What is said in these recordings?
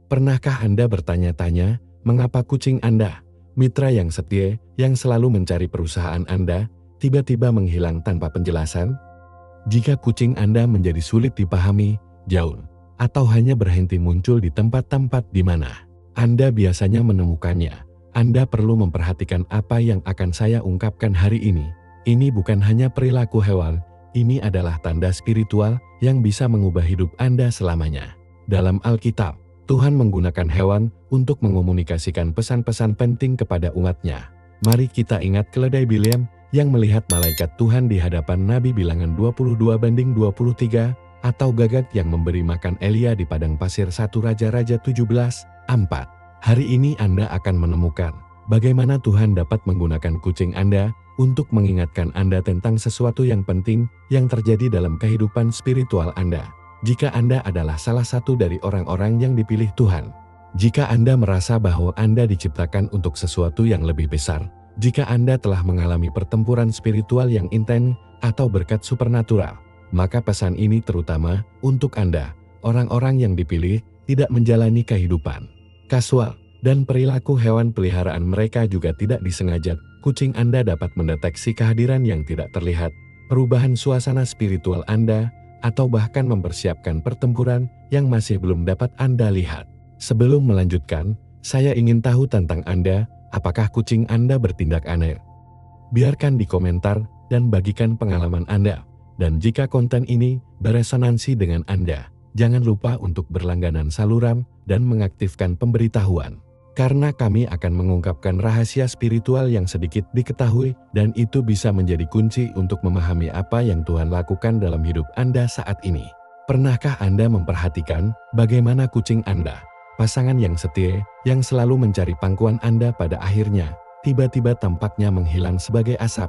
Pernahkah Anda bertanya-tanya, mengapa kucing Anda, mitra yang setia, yang selalu mencari perusahaan Anda, tiba-tiba menghilang tanpa penjelasan? Jika kucing Anda menjadi sulit dipahami, jauh, atau hanya berhenti muncul di tempat-tempat di mana Anda biasanya menemukannya, Anda perlu memperhatikan apa yang akan saya ungkapkan hari ini. Ini bukan hanya perilaku hewan, ini adalah tanda spiritual yang bisa mengubah hidup Anda selamanya. Dalam Alkitab, Tuhan menggunakan hewan untuk mengomunikasikan pesan-pesan penting kepada umatnya. Mari kita ingat keledai Bileam yang melihat malaikat Tuhan di hadapan Nabi Bilangan 22:23, atau Gagak yang memberi makan Elia di padang pasir 1 Raja-Raja 17:4. Hari ini Anda akan menemukan bagaimana Tuhan dapat menggunakan kucing Anda untuk mengingatkan Anda tentang sesuatu yang penting yang terjadi dalam kehidupan spiritual Anda. Jika Anda adalah salah satu dari orang-orang yang dipilih Tuhan, jika Anda merasa bahwa Anda diciptakan untuk sesuatu yang lebih besar, jika Anda telah mengalami pertempuran spiritual yang intens atau berkat supernatural, maka pesan ini terutama untuk Anda, orang-orang yang dipilih, tidak menjalani kehidupan kasual, dan perilaku hewan peliharaan mereka juga tidak disengaja. Kucing Anda dapat mendeteksi kehadiran yang tidak terlihat, perubahan suasana spiritual Anda, atau bahkan mempersiapkan pertempuran yang masih belum dapat Anda lihat. Sebelum melanjutkan, saya ingin tahu tentang Anda, apakah kucing Anda bertindak aneh? Biarkan di komentar dan bagikan pengalaman Anda. Dan jika konten ini beresonansi dengan Anda, jangan lupa untuk berlangganan saluran dan mengaktifkan pemberitahuan. Karena kami akan mengungkapkan rahasia spiritual yang sedikit diketahui dan itu bisa menjadi kunci untuk memahami apa yang Tuhan lakukan dalam hidup Anda saat ini. Pernahkah Anda memperhatikan bagaimana kucing Anda, pasangan yang setia, yang selalu mencari pangkuan Anda pada akhirnya, tiba-tiba tampaknya menghilang sebagai asap?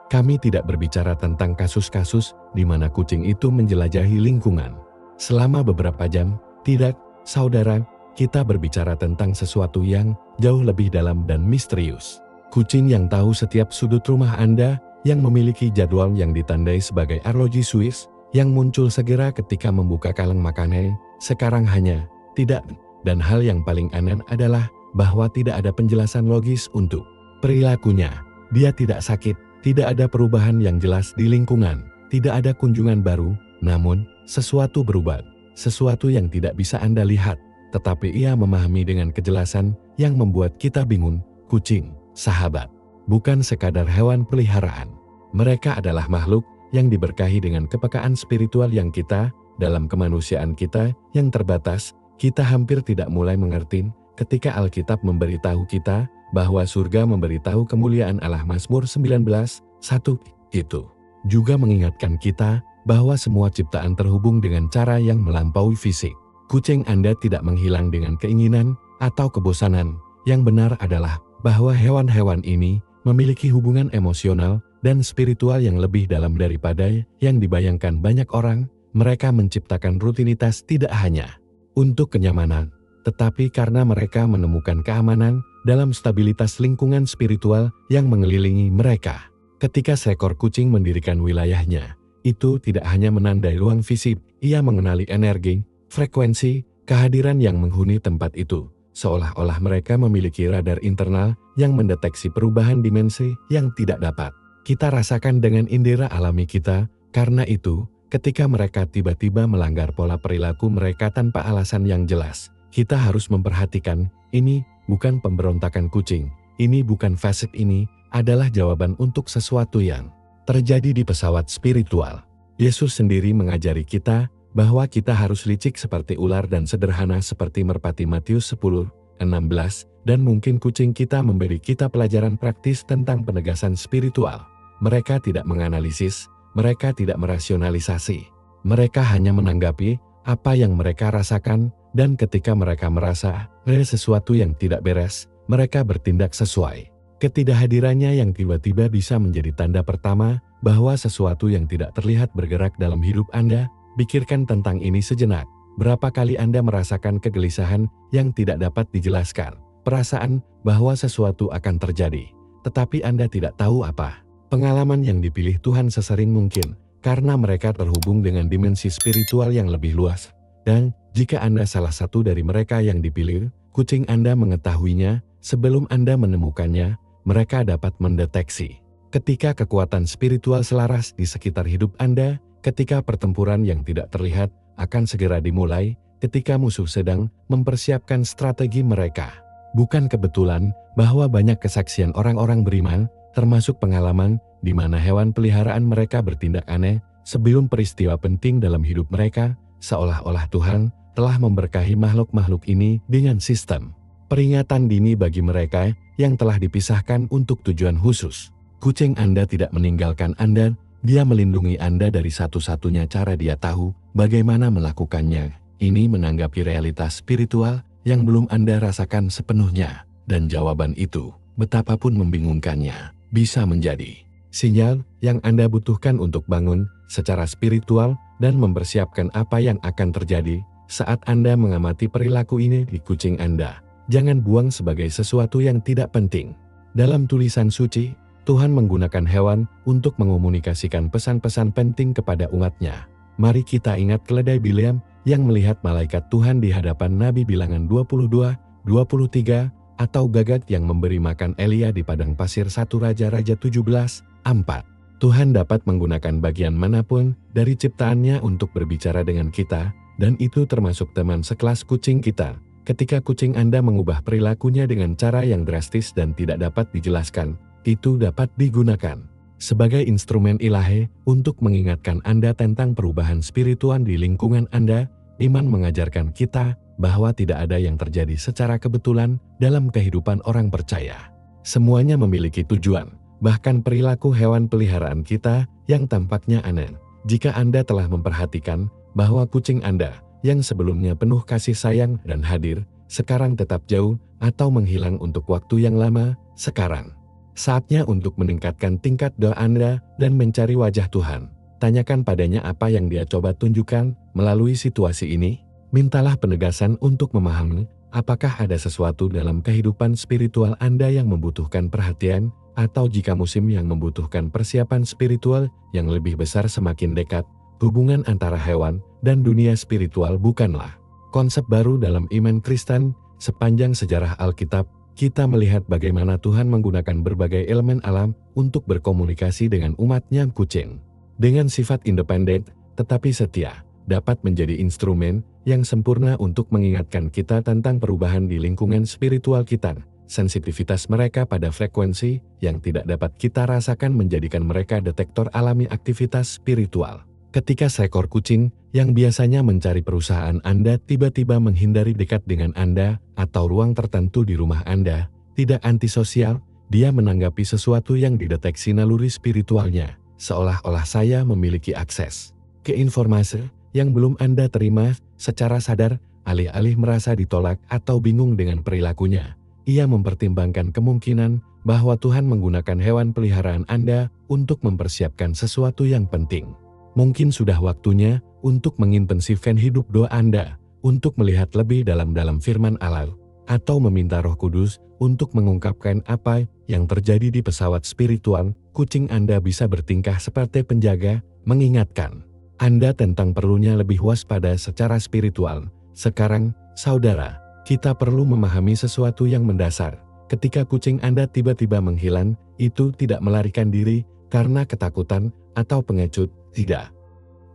Kami tidak berbicara tentang kasus-kasus di mana kucing itu menjelajahi lingkungan selama beberapa jam, tidak, saudara. Kita berbicara tentang sesuatu yang jauh lebih dalam dan misterius. Kucing yang tahu setiap sudut rumah Anda, yang memiliki jadwal yang ditandai sebagai arloji Swiss, yang muncul segera ketika membuka kaleng makanan, sekarang hanya tidak. Dan hal yang paling aneh adalah bahwa tidak ada penjelasan logis untuk perilakunya. Dia tidak sakit, tidak ada perubahan yang jelas di lingkungan, tidak ada kunjungan baru, namun sesuatu berubah, sesuatu yang tidak bisa Anda lihat. Tetapi ia memahami dengan kejelasan yang membuat kita bingung. Kucing, sahabat, bukan sekadar hewan peliharaan. Mereka adalah makhluk yang diberkahi dengan kepekaan spiritual yang kita, dalam kemanusiaan kita yang terbatas, kita hampir tidak mulai mengerti ketika Alkitab memberitahu kita bahwa surga memberitahu kemuliaan Allah. Mazmur 19:1 itu juga mengingatkan kita bahwa semua ciptaan terhubung dengan cara yang melampaui fisik. Kucing Anda tidak menghilang dengan keinginan atau kebosanan. Yang benar adalah bahwa hewan-hewan ini memiliki hubungan emosional dan spiritual yang lebih dalam daripada yang dibayangkan banyak orang. Mereka menciptakan rutinitas tidak hanya untuk kenyamanan, tetapi karena mereka menemukan keamanan dalam stabilitas lingkungan spiritual yang mengelilingi mereka. Ketika seekor kucing mendirikan wilayahnya, itu tidak hanya menandai ruang fisik, ia mengenali energi, frekuensi, kehadiran yang menghuni tempat itu, seolah-olah mereka memiliki radar internal yang mendeteksi perubahan dimensi yang tidak dapat kita rasakan dengan indera alami kita. Karena itu, ketika mereka tiba-tiba melanggar pola perilaku mereka tanpa alasan yang jelas, kita harus memperhatikan, ini bukan pemberontakan kucing, ini bukan fasik, ini adalah jawaban untuk sesuatu yang terjadi di pesawat spiritual. Yesus sendiri mengajari kita bahwa kita harus licik seperti ular dan sederhana seperti merpati. Matius 10:16, dan mungkin kucing kita memberi kita pelajaran praktis tentang penegasan spiritual. Mereka tidak menganalisis, mereka tidak merasionalisasi. Mereka hanya menanggapi apa yang mereka rasakan, dan ketika mereka merasa ada sesuatu yang tidak beres, mereka bertindak sesuai. Ketidakhadirannya yang tiba-tiba bisa menjadi tanda pertama bahwa sesuatu yang tidak terlihat bergerak dalam hidup Anda. Pikirkan tentang ini sejenak. Berapa kali Anda merasakan kegelisahan yang tidak dapat dijelaskan? Perasaan bahwa sesuatu akan terjadi, tetapi Anda tidak tahu apa. Pengalaman yang dipilih Tuhan sesering mungkin, karena mereka terhubung dengan dimensi spiritual yang lebih luas. Dan jika Anda salah satu dari mereka yang dipilih, kucing Anda mengetahuinya sebelum Anda menemukannya. Mereka dapat mendeteksi ketika kekuatan spiritual selaras di sekitar hidup Anda, ketika pertempuran yang tidak terlihat akan segera dimulai, ketika musuh sedang mempersiapkan strategi mereka. Bukan kebetulan bahwa banyak kesaksian orang-orang beriman, termasuk pengalaman di mana hewan peliharaan mereka bertindak aneh sebelum peristiwa penting dalam hidup mereka, seolah-olah Tuhan telah memberkahi makhluk-makhluk ini dengan sistem peringatan dini bagi mereka yang telah dipisahkan untuk tujuan khusus. Kucing Anda tidak meninggalkan Anda, dia melindungi Anda dari satu-satunya cara dia tahu bagaimana melakukannya. Ini menanggapi realitas spiritual yang belum Anda rasakan sepenuhnya. Dan jawaban itu, betapapun membingungkannya, bisa menjadi sinyal yang Anda butuhkan untuk bangun secara spiritual dan mempersiapkan apa yang akan terjadi saat Anda mengamati perilaku ini di kucing Anda. Jangan buang sebagai sesuatu yang tidak penting. Dalam tulisan suci, Tuhan menggunakan hewan untuk mengomunikasikan pesan-pesan penting kepada umatnya. Mari kita ingat keledai Bileam yang melihat malaikat Tuhan di hadapan Nabi Bilangan 22:23, atau Gagak yang memberi makan Elia di padang pasir 1 Raja-Raja 17:4. Tuhan dapat menggunakan bagian manapun dari ciptaannya untuk berbicara dengan kita, dan itu termasuk teman sekelas kucing kita. Ketika kucing Anda mengubah perilakunya dengan cara yang drastis dan tidak dapat dijelaskan, itu dapat digunakan sebagai instrumen ilahi untuk mengingatkan Anda tentang perubahan spiritual di lingkungan Anda. Iman mengajarkan kita bahwa tidak ada yang terjadi secara kebetulan dalam kehidupan orang percaya. Semuanya memiliki tujuan, bahkan perilaku hewan peliharaan kita yang tampaknya aneh. Jika Anda telah memperhatikan bahwa kucing Anda yang sebelumnya penuh kasih sayang dan hadir, sekarang tetap jauh atau menghilang untuk waktu yang lama, sekarang saatnya untuk meningkatkan tingkat doa Anda dan mencari wajah Tuhan. Tanyakan padanya apa yang dia coba tunjukkan melalui situasi ini. Mintalah penegasan untuk memahami apakah ada sesuatu dalam kehidupan spiritual Anda yang membutuhkan perhatian, atau jika musim yang membutuhkan persiapan spiritual yang lebih besar semakin dekat. Hubungan antara hewan dan dunia spiritual bukanlah konsep baru dalam iman Kristen. Sepanjang sejarah Alkitab, kita melihat bagaimana Tuhan menggunakan berbagai elemen alam untuk berkomunikasi dengan umatnya. Kucing, dengan sifat independen tetapi setia, dapat menjadi instrumen yang sempurna untuk mengingatkan kita tentang perubahan di lingkungan spiritual kita. Sensitivitas mereka pada frekuensi yang tidak dapat kita rasakan menjadikan mereka detektor alami aktivitas spiritual. Ketika seekor kucing yang biasanya mencari perusahaan Anda tiba-tiba menghindari dekat dengan Anda atau ruang tertentu di rumah Anda, tidak antisosial, dia menanggapi sesuatu yang dideteksi naluri spiritualnya, seolah-olah saya memiliki akses ke informasi yang belum Anda terima secara sadar. Alih-alih merasa ditolak atau bingung dengan perilakunya, ia mempertimbangkan kemungkinan bahwa Tuhan menggunakan hewan peliharaan Anda untuk mempersiapkan sesuatu yang penting. Mungkin sudah waktunya untuk mengintensifkan hidup doa Anda, untuk melihat lebih dalam firman Allah, atau meminta Roh Kudus untuk mengungkapkan apa yang terjadi di pesawat spiritual. Kucing Anda bisa bertingkah seperti penjaga, mengingatkan Anda tentang perlunya lebih waspada secara spiritual. Sekarang, saudara, kita perlu memahami sesuatu yang mendasar. Ketika kucing Anda tiba-tiba menghilang, itu tidak melarikan diri karena ketakutan atau pengecut. Tidak.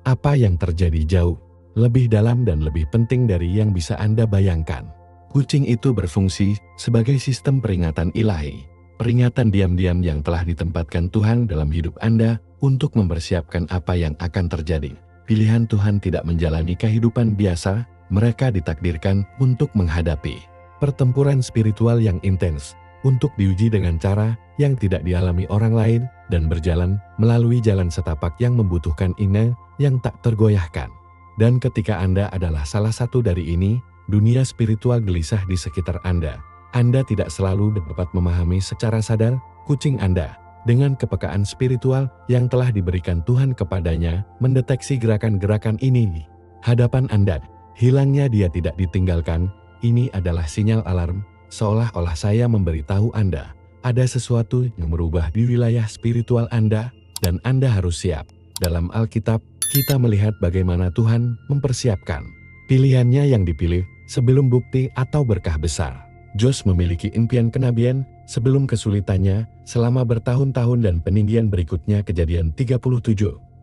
Apa yang terjadi jauh lebih dalam dan lebih penting dari yang bisa Anda bayangkan. Kucing itu berfungsi sebagai sistem peringatan ilahi. Peringatan diam-diam yang telah ditempatkan Tuhan dalam hidup Anda untuk mempersiapkan apa yang akan terjadi. Pilihan Tuhan tidak menjalani kehidupan biasa, mereka ditakdirkan untuk menghadapi pertempuran spiritual yang intens, untuk diuji dengan cara yang tidak dialami orang lain, dan berjalan melalui jalan setapak yang membutuhkan iman yang tak tergoyahkan. Dan ketika Anda adalah salah satu dari ini, dunia spiritual gelisah di sekitar Anda. Anda tidak selalu dapat memahami secara sadar. Kucing Anda, dengan kepekaan spiritual yang telah diberikan Tuhan kepadanya, mendeteksi gerakan-gerakan ini. Hadapan Anda, hilangnya dia tidak ditinggalkan. Ini adalah sinyal alarm, seolah-olah saya memberitahu Anda ada sesuatu yang merubah di wilayah spiritual Anda, dan Anda harus siap. Dalam Alkitab, kita melihat bagaimana Tuhan mempersiapkan Pilihannya yang dipilih sebelum bukti atau berkah besar. Josh memiliki impian kenabian sebelum kesulitannya selama bertahun-tahun dan peninggian berikutnya. Kejadian 37,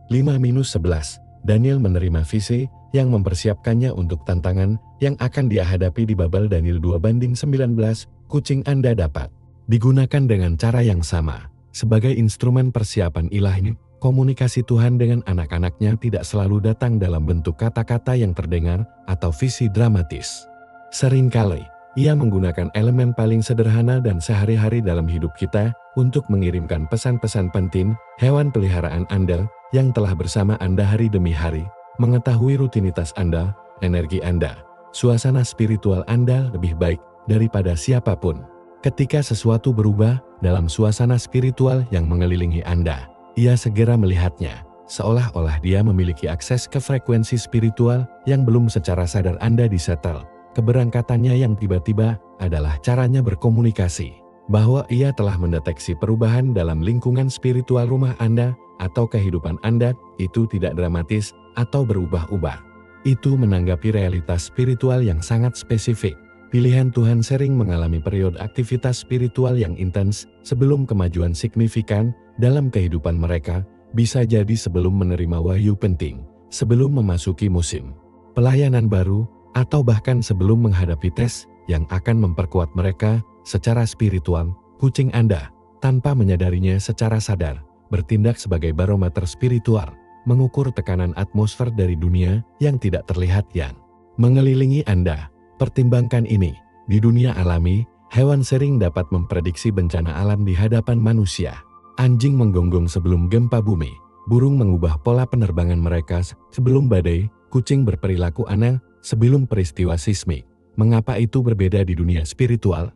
5-11. Daniel menerima visi yang mempersiapkannya untuk tantangan yang akan dia hadapi di Babel. Daniel 2:19. Kucing Anda dapat digunakan dengan cara yang sama sebagai instrumen persiapan ilahi. Komunikasi Tuhan dengan anak-anaknya tidak selalu datang dalam bentuk kata-kata yang terdengar atau visi dramatis. Seringkali, ia menggunakan elemen paling sederhana dan sehari-hari dalam hidup kita untuk mengirimkan pesan-pesan penting. Hewan peliharaan Anda yang telah bersama Anda hari demi hari, mengetahui rutinitas Anda, energi Anda, suasana spiritual Anda lebih baik daripada siapapun. Ketika sesuatu berubah dalam suasana spiritual yang mengelilingi Anda, ia segera melihatnya, seolah-olah dia memiliki akses ke frekuensi spiritual yang belum secara sadar Anda disetel. Keberangkatannya yang tiba-tiba adalah caranya berkomunikasi, bahwa ia telah mendeteksi perubahan dalam lingkungan spiritual rumah Anda atau kehidupan Anda. Itu tidak dramatis atau berubah-ubah. Itu menanggapi realitas spiritual yang sangat spesifik. Pilihan Tuhan sering mengalami periode aktivitas spiritual yang intens sebelum kemajuan signifikan dalam kehidupan mereka, bisa jadi sebelum menerima wahyu penting, sebelum memasuki musim pelayanan baru, atau bahkan sebelum menghadapi tes yang akan memperkuat mereka secara spiritual. Kucing Anda, tanpa menyadarinya secara sadar, bertindak sebagai barometer spiritual, mengukur tekanan atmosfer dari dunia yang tidak terlihat yang mengelilingi Anda. Pertimbangkan ini, di dunia alami, hewan sering dapat memprediksi bencana alam di hadapan manusia. Anjing menggonggong sebelum gempa bumi, burung mengubah pola penerbangan mereka sebelum badai, kucing berperilaku aneh sebelum peristiwa sismik. Mengapa itu berbeda di dunia spiritual?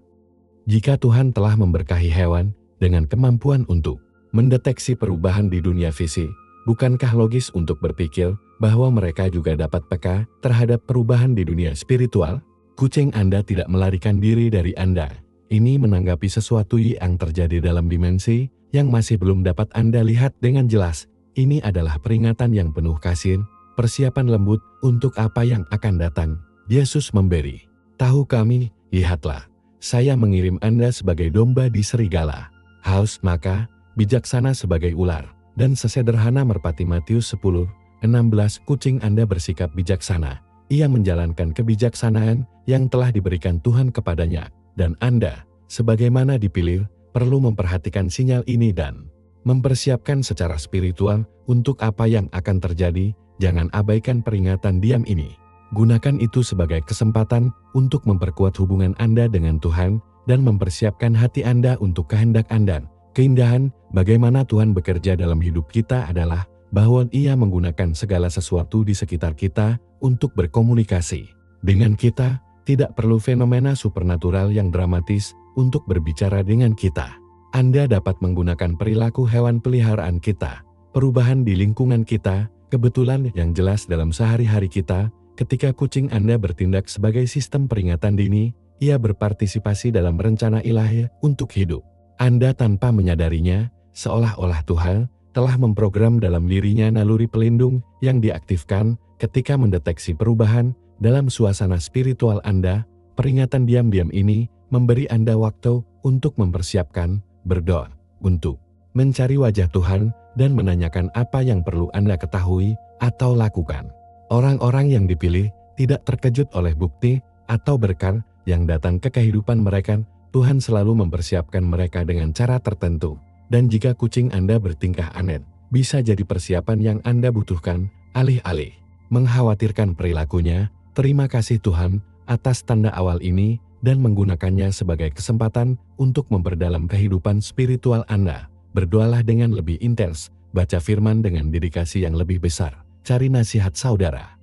Jika Tuhan telah memberkahi hewan dengan kemampuan untuk mendeteksi perubahan di dunia fisik, bukankah logis untuk berpikir bahwa mereka juga dapat peka terhadap perubahan di dunia spiritual? Kucing Anda tidak melarikan diri dari Anda. Ini menanggapi sesuatu yang terjadi dalam dimensi yang masih belum dapat Anda lihat dengan jelas. Ini adalah peringatan yang penuh kasih, persiapan lembut untuk apa yang akan datang. Yesus memberi tahu kami, lihatlah, saya mengirim Anda sebagai domba di serigala. Haus maka, bijaksana sebagai ular, dan sesederhana merpati. Matius 10:16. Kucing Anda bersikap bijaksana. Ia menjalankan kebijaksanaan yang telah diberikan Tuhan kepadanya, dan Anda, sebagaimana dipilih, perlu memperhatikan sinyal ini dan mempersiapkan secara spiritual untuk apa yang akan terjadi. Jangan abaikan peringatan diam ini. Gunakan itu sebagai kesempatan untuk memperkuat hubungan Anda dengan Tuhan dan mempersiapkan hati Anda untuk kehendak Anda. Keindahan bagaimana Tuhan bekerja dalam hidup kita adalah bahwa Ia menggunakan segala sesuatu di sekitar kita untuk berkomunikasi dengan kita. Tidak perlu fenomena supernatural yang dramatis untuk berbicara dengan kita. Anda dapat menggunakan perilaku hewan peliharaan kita, perubahan di lingkungan kita, kebetulan yang jelas dalam sehari-hari kita. Ketika kucing Anda bertindak sebagai sistem peringatan dini, ia berpartisipasi dalam rencana ilahi untuk hidup Anda tanpa menyadarinya, seolah-olah Tuhan telah memprogram dalam dirinya naluri pelindung yang diaktifkan ketika mendeteksi perubahan dalam suasana spiritual Anda. Peringatan diam-diam ini memberi Anda waktu untuk mempersiapkan, berdoa, untuk mencari wajah Tuhan dan menanyakan apa yang perlu Anda ketahui atau lakukan. Orang-orang yang dipilih tidak terkejut oleh bukti atau berkat yang datang ke kehidupan mereka. Tuhan selalu mempersiapkan mereka dengan cara tertentu. Dan jika kucing Anda bertingkah aneh, bisa jadi persiapan yang Anda butuhkan. Alih-alih mengkhawatirkan perilakunya, terima kasih Tuhan atas tanda awal ini dan menggunakannya sebagai kesempatan untuk memperdalam kehidupan spiritual Anda. Berdoalah dengan lebih intens, baca firman dengan dedikasi yang lebih besar. Cari nasihat saudara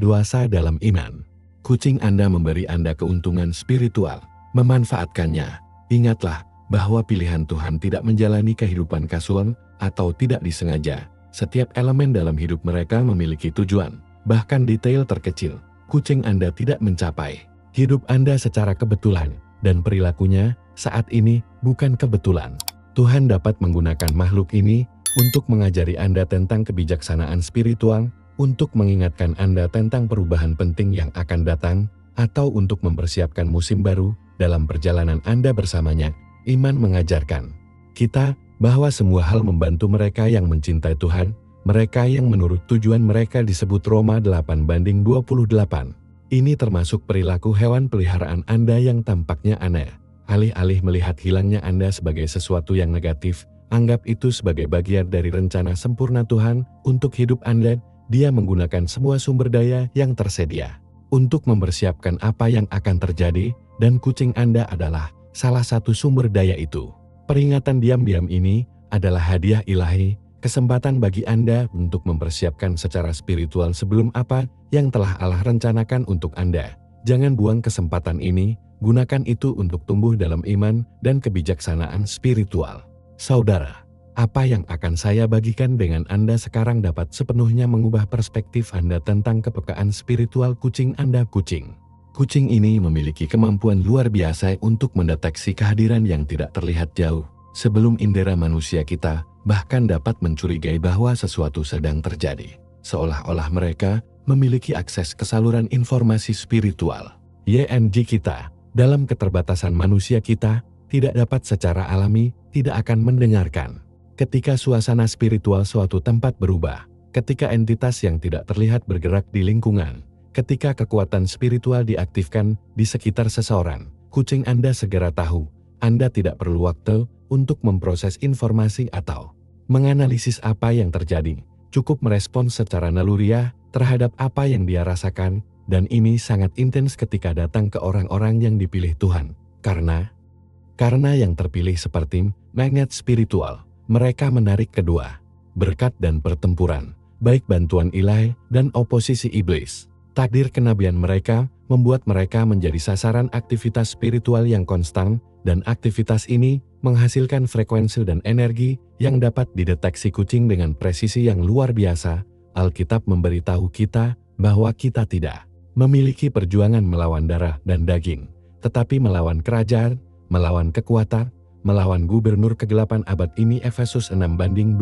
dewasa dalam iman. Kucing Anda memberi Anda keuntungan spiritual. Memanfaatkannya. Ingatlah bahwa pilihan Tuhan tidak menjalani kehidupan kasual atau tidak disengaja. Setiap elemen dalam hidup mereka memiliki tujuan, bahkan detail terkecil. Kucing Anda tidak mencapai hidup Anda secara kebetulan, dan perilakunya saat ini bukan kebetulan. Tuhan dapat menggunakan makhluk ini untuk mengajari Anda tentang kebijaksanaan spiritual untuk mengingatkan Anda tentang perubahan penting yang akan datang, atau untuk mempersiapkan musim baru dalam perjalanan Anda bersamanya. Iman mengajarkan kita bahwa semua hal membantu mereka yang mencintai Tuhan, mereka yang menurut tujuan mereka disebut Roma 8:28. Ini termasuk perilaku hewan peliharaan Anda yang tampaknya aneh. Alih-alih melihat hilangnya Anda sebagai sesuatu yang negatif, anggap itu sebagai bagian dari rencana sempurna Tuhan untuk hidup Anda. Dia menggunakan semua sumber daya yang tersedia untuk mempersiapkan apa yang akan terjadi, dan kucing Anda adalah salah satu sumber daya itu. Peringatan diam-diam ini adalah hadiah ilahi, kesempatan bagi Anda untuk mempersiapkan secara spiritual sebelum apa yang telah Allah rencanakan untuk Anda. Jangan buang kesempatan ini, gunakan itu untuk tumbuh dalam iman dan kebijaksanaan spiritual. Saudara, apa yang akan saya bagikan dengan Anda sekarang dapat sepenuhnya mengubah perspektif Anda tentang kepekaan spiritual kucing Anda. Kucing ini memiliki kemampuan luar biasa untuk mendeteksi kehadiran yang tidak terlihat jauh, sebelum indera manusia kita bahkan dapat mencurigai bahwa sesuatu sedang terjadi. Seolah-olah mereka memiliki akses ke saluran informasi spiritual. YNG kita, dalam keterbatasan manusia kita, tidak dapat secara alami, tidak akan mendengarkan. Ketika suasana spiritual suatu tempat berubah, ketika entitas yang tidak terlihat bergerak di lingkungan, ketika kekuatan spiritual diaktifkan di sekitar seseorang, kucing Anda segera tahu. Anda tidak perlu waktu untuk memproses informasi atau menganalisis apa yang terjadi. Cukup merespons secara naluriah terhadap apa yang dia rasakan, dan ini sangat intens ketika datang ke orang-orang yang dipilih Tuhan. Karena yang terpilih seperti magnet spiritual, mereka menarik kedua berkat dan pertempuran, baik bantuan ilahi dan oposisi iblis. Takdir kenabian mereka membuat mereka menjadi sasaran aktivitas spiritual yang konstan, dan aktivitas ini menghasilkan frekuensi dan energi yang dapat dideteksi kucing dengan presisi yang luar biasa. Alkitab memberitahu kita bahwa kita tidak memiliki perjuangan melawan darah dan daging, tetapi melawan kerajaan, melawan kekuatan, melawan gubernur kegelapan abad ini. Efesus 6:12.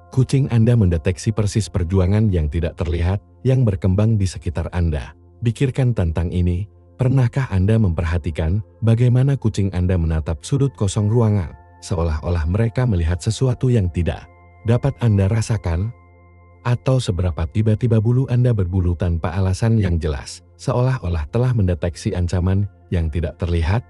Kucing Anda mendeteksi persis perjuangan yang tidak terlihat yang berkembang di sekitar Anda. Pikirkan tentang ini. Pernahkah Anda memperhatikan bagaimana kucing Anda menatap sudut kosong ruangan, seolah-olah mereka melihat sesuatu yang tidak dapat Anda rasakan? Atau seberapa tiba-tiba bulu Anda berbulu tanpa alasan yang jelas, seolah-olah telah mendeteksi ancaman yang tidak terlihat?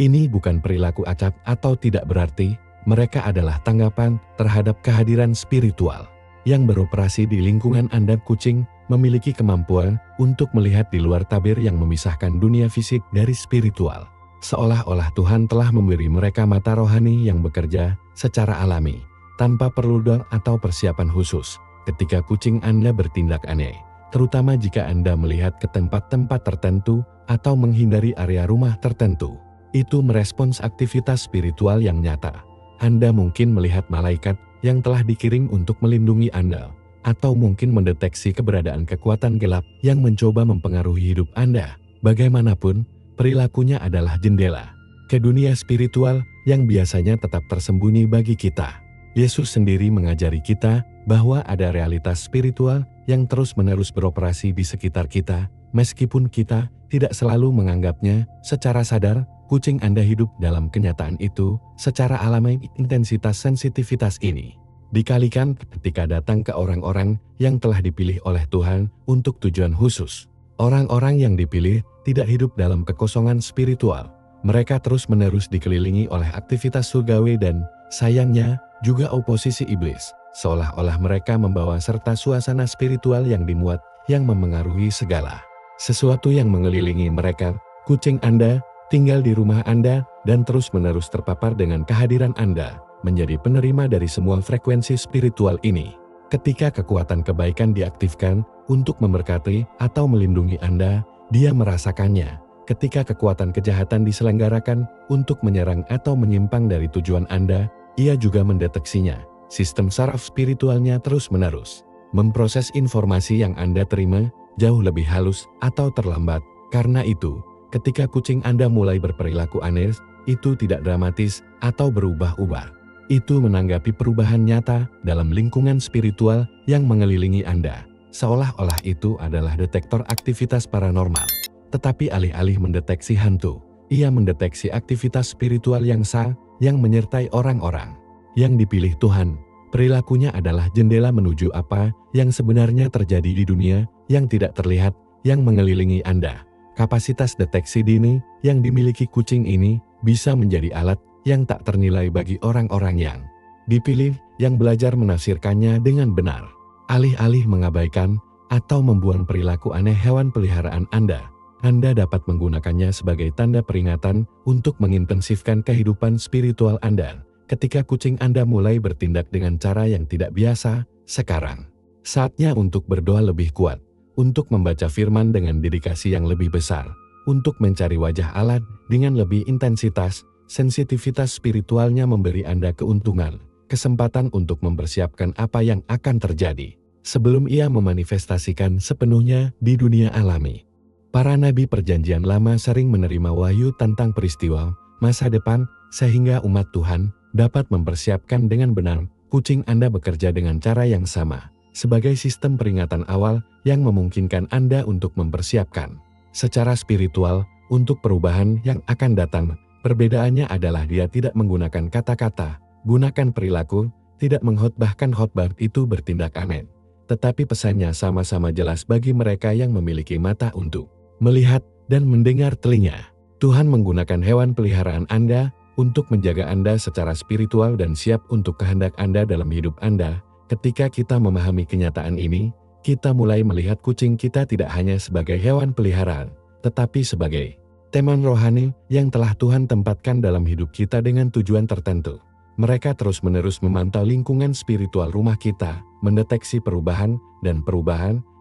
Ini bukan perilaku acap atau tidak berarti. Mereka adalah tanggapan terhadap kehadiran spiritual yang beroperasi di lingkungan Anda. Kucing memiliki kemampuan untuk melihat di luar tabir yang memisahkan dunia fisik dari spiritual. Seolah-olah Tuhan telah memberi mereka mata rohani yang bekerja secara alami, tanpa perlu doa atau persiapan khusus. Ketika kucing Anda bertindak aneh, terutama jika Anda melihat ke tempat-tempat tertentu atau menghindari area rumah tertentu, itu merespons aktivitas spiritual yang nyata. Anda mungkin melihat malaikat yang telah dikirim untuk melindungi Anda, atau mungkin mendeteksi keberadaan kekuatan gelap yang mencoba mempengaruhi hidup Anda. Bagaimanapun, perilakunya adalah jendela ke dunia spiritual yang biasanya tetap tersembunyi bagi kita. Yesus sendiri mengajari kita bahwa ada realitas spiritual yang terus-menerus beroperasi di sekitar kita, meskipun kita tidak selalu menganggapnya secara sadar. Kucing Anda hidup dalam kenyataan itu secara alami. Intensitas sensitivitas ini dikalikan ketika datang ke orang-orang yang telah dipilih oleh Tuhan untuk tujuan khusus. Orang-orang yang dipilih tidak hidup dalam kekosongan spiritual. Mereka terus-menerus dikelilingi oleh aktivitas surgawi dan, sayangnya, juga oposisi iblis. Seolah-olah mereka membawa serta suasana spiritual yang dimuat, yang memengaruhi segala sesuatu yang mengelilingi mereka. Kucing Anda tinggal di rumah Anda dan terus-menerus terpapar dengan kehadiran Anda, menjadi penerima dari semua frekuensi spiritual ini. Ketika kekuatan kebaikan diaktifkan untuk memberkati atau melindungi Anda, dia merasakannya. Ketika kekuatan kejahatan diselenggarakan untuk menyerang atau menyimpang dari tujuan Anda, ia juga mendeteksinya. Sistem saraf spiritualnya terus-menerus memproses informasi yang Anda terima jauh lebih halus atau terlambat. Karena itu, ketika kucing Anda mulai berperilaku aneh, itu tidak dramatis atau berubah-ubah. Itu menanggapi perubahan nyata dalam lingkungan spiritual yang mengelilingi Anda. seolah-olah itu adalah detektor aktivitas paranormal. Tetapi alih-alih mendeteksi hantu, ia mendeteksi aktivitas spiritual yang sah, yang menyertai orang-orang yang dipilih Tuhan. Perilakunya adalah jendela menuju apa yang sebenarnya terjadi di dunia yang tidak terlihat, yang mengelilingi Anda. Kapasitas deteksi dini yang dimiliki kucing ini bisa menjadi alat yang tak ternilai bagi orang-orang yang dipilih, yang belajar menafsirkannya dengan benar. Alih-alih mengabaikan atau membuang perilaku aneh hewan peliharaan Anda dapat menggunakannya sebagai tanda peringatan untuk mengintensifkan kehidupan spiritual Anda. Ketika kucing Anda mulai bertindak dengan cara yang tidak biasa, sekarang saatnya untuk berdoa lebih kuat, untuk membaca firman dengan dedikasi yang lebih besar, untuk mencari wajah Allah dengan lebih intensitas. Sensitivitas spiritualnya memberi Anda keuntungan, kesempatan untuk mempersiapkan apa yang akan terjadi sebelum ia memanifestasikan sepenuhnya di dunia alami. Para nabi Perjanjian Lama sering menerima wahyu tentang peristiwa masa depan sehingga umat Tuhan dapat mempersiapkan dengan benar. Kucing Anda bekerja dengan cara yang sama, sebagai sistem peringatan awal yang memungkinkan Anda untuk mempersiapkan secara spiritual untuk perubahan yang akan datang. Perbedaannya adalah dia tidak menggunakan kata-kata, gunakan perilaku, tidak mengkhotbahkan khotbah itu bertindak aneh. Tetapi pesannya sama-sama jelas bagi mereka yang memiliki mata untuk melihat dan mendengar telinga. Tuhan menggunakan hewan peliharaan Anda untuk menjaga Anda secara spiritual dan siap untuk kehendak Anda dalam hidup Anda. Ketika kita memahami kenyataan ini, kita mulai melihat kucing kita tidak hanya sebagai hewan peliharaan, tetapi sebagai teman rohani yang telah Tuhan tempatkan dalam hidup kita dengan tujuan tertentu. Mereka terus-menerus memantau lingkungan spiritual rumah kita, mendeteksi perubahan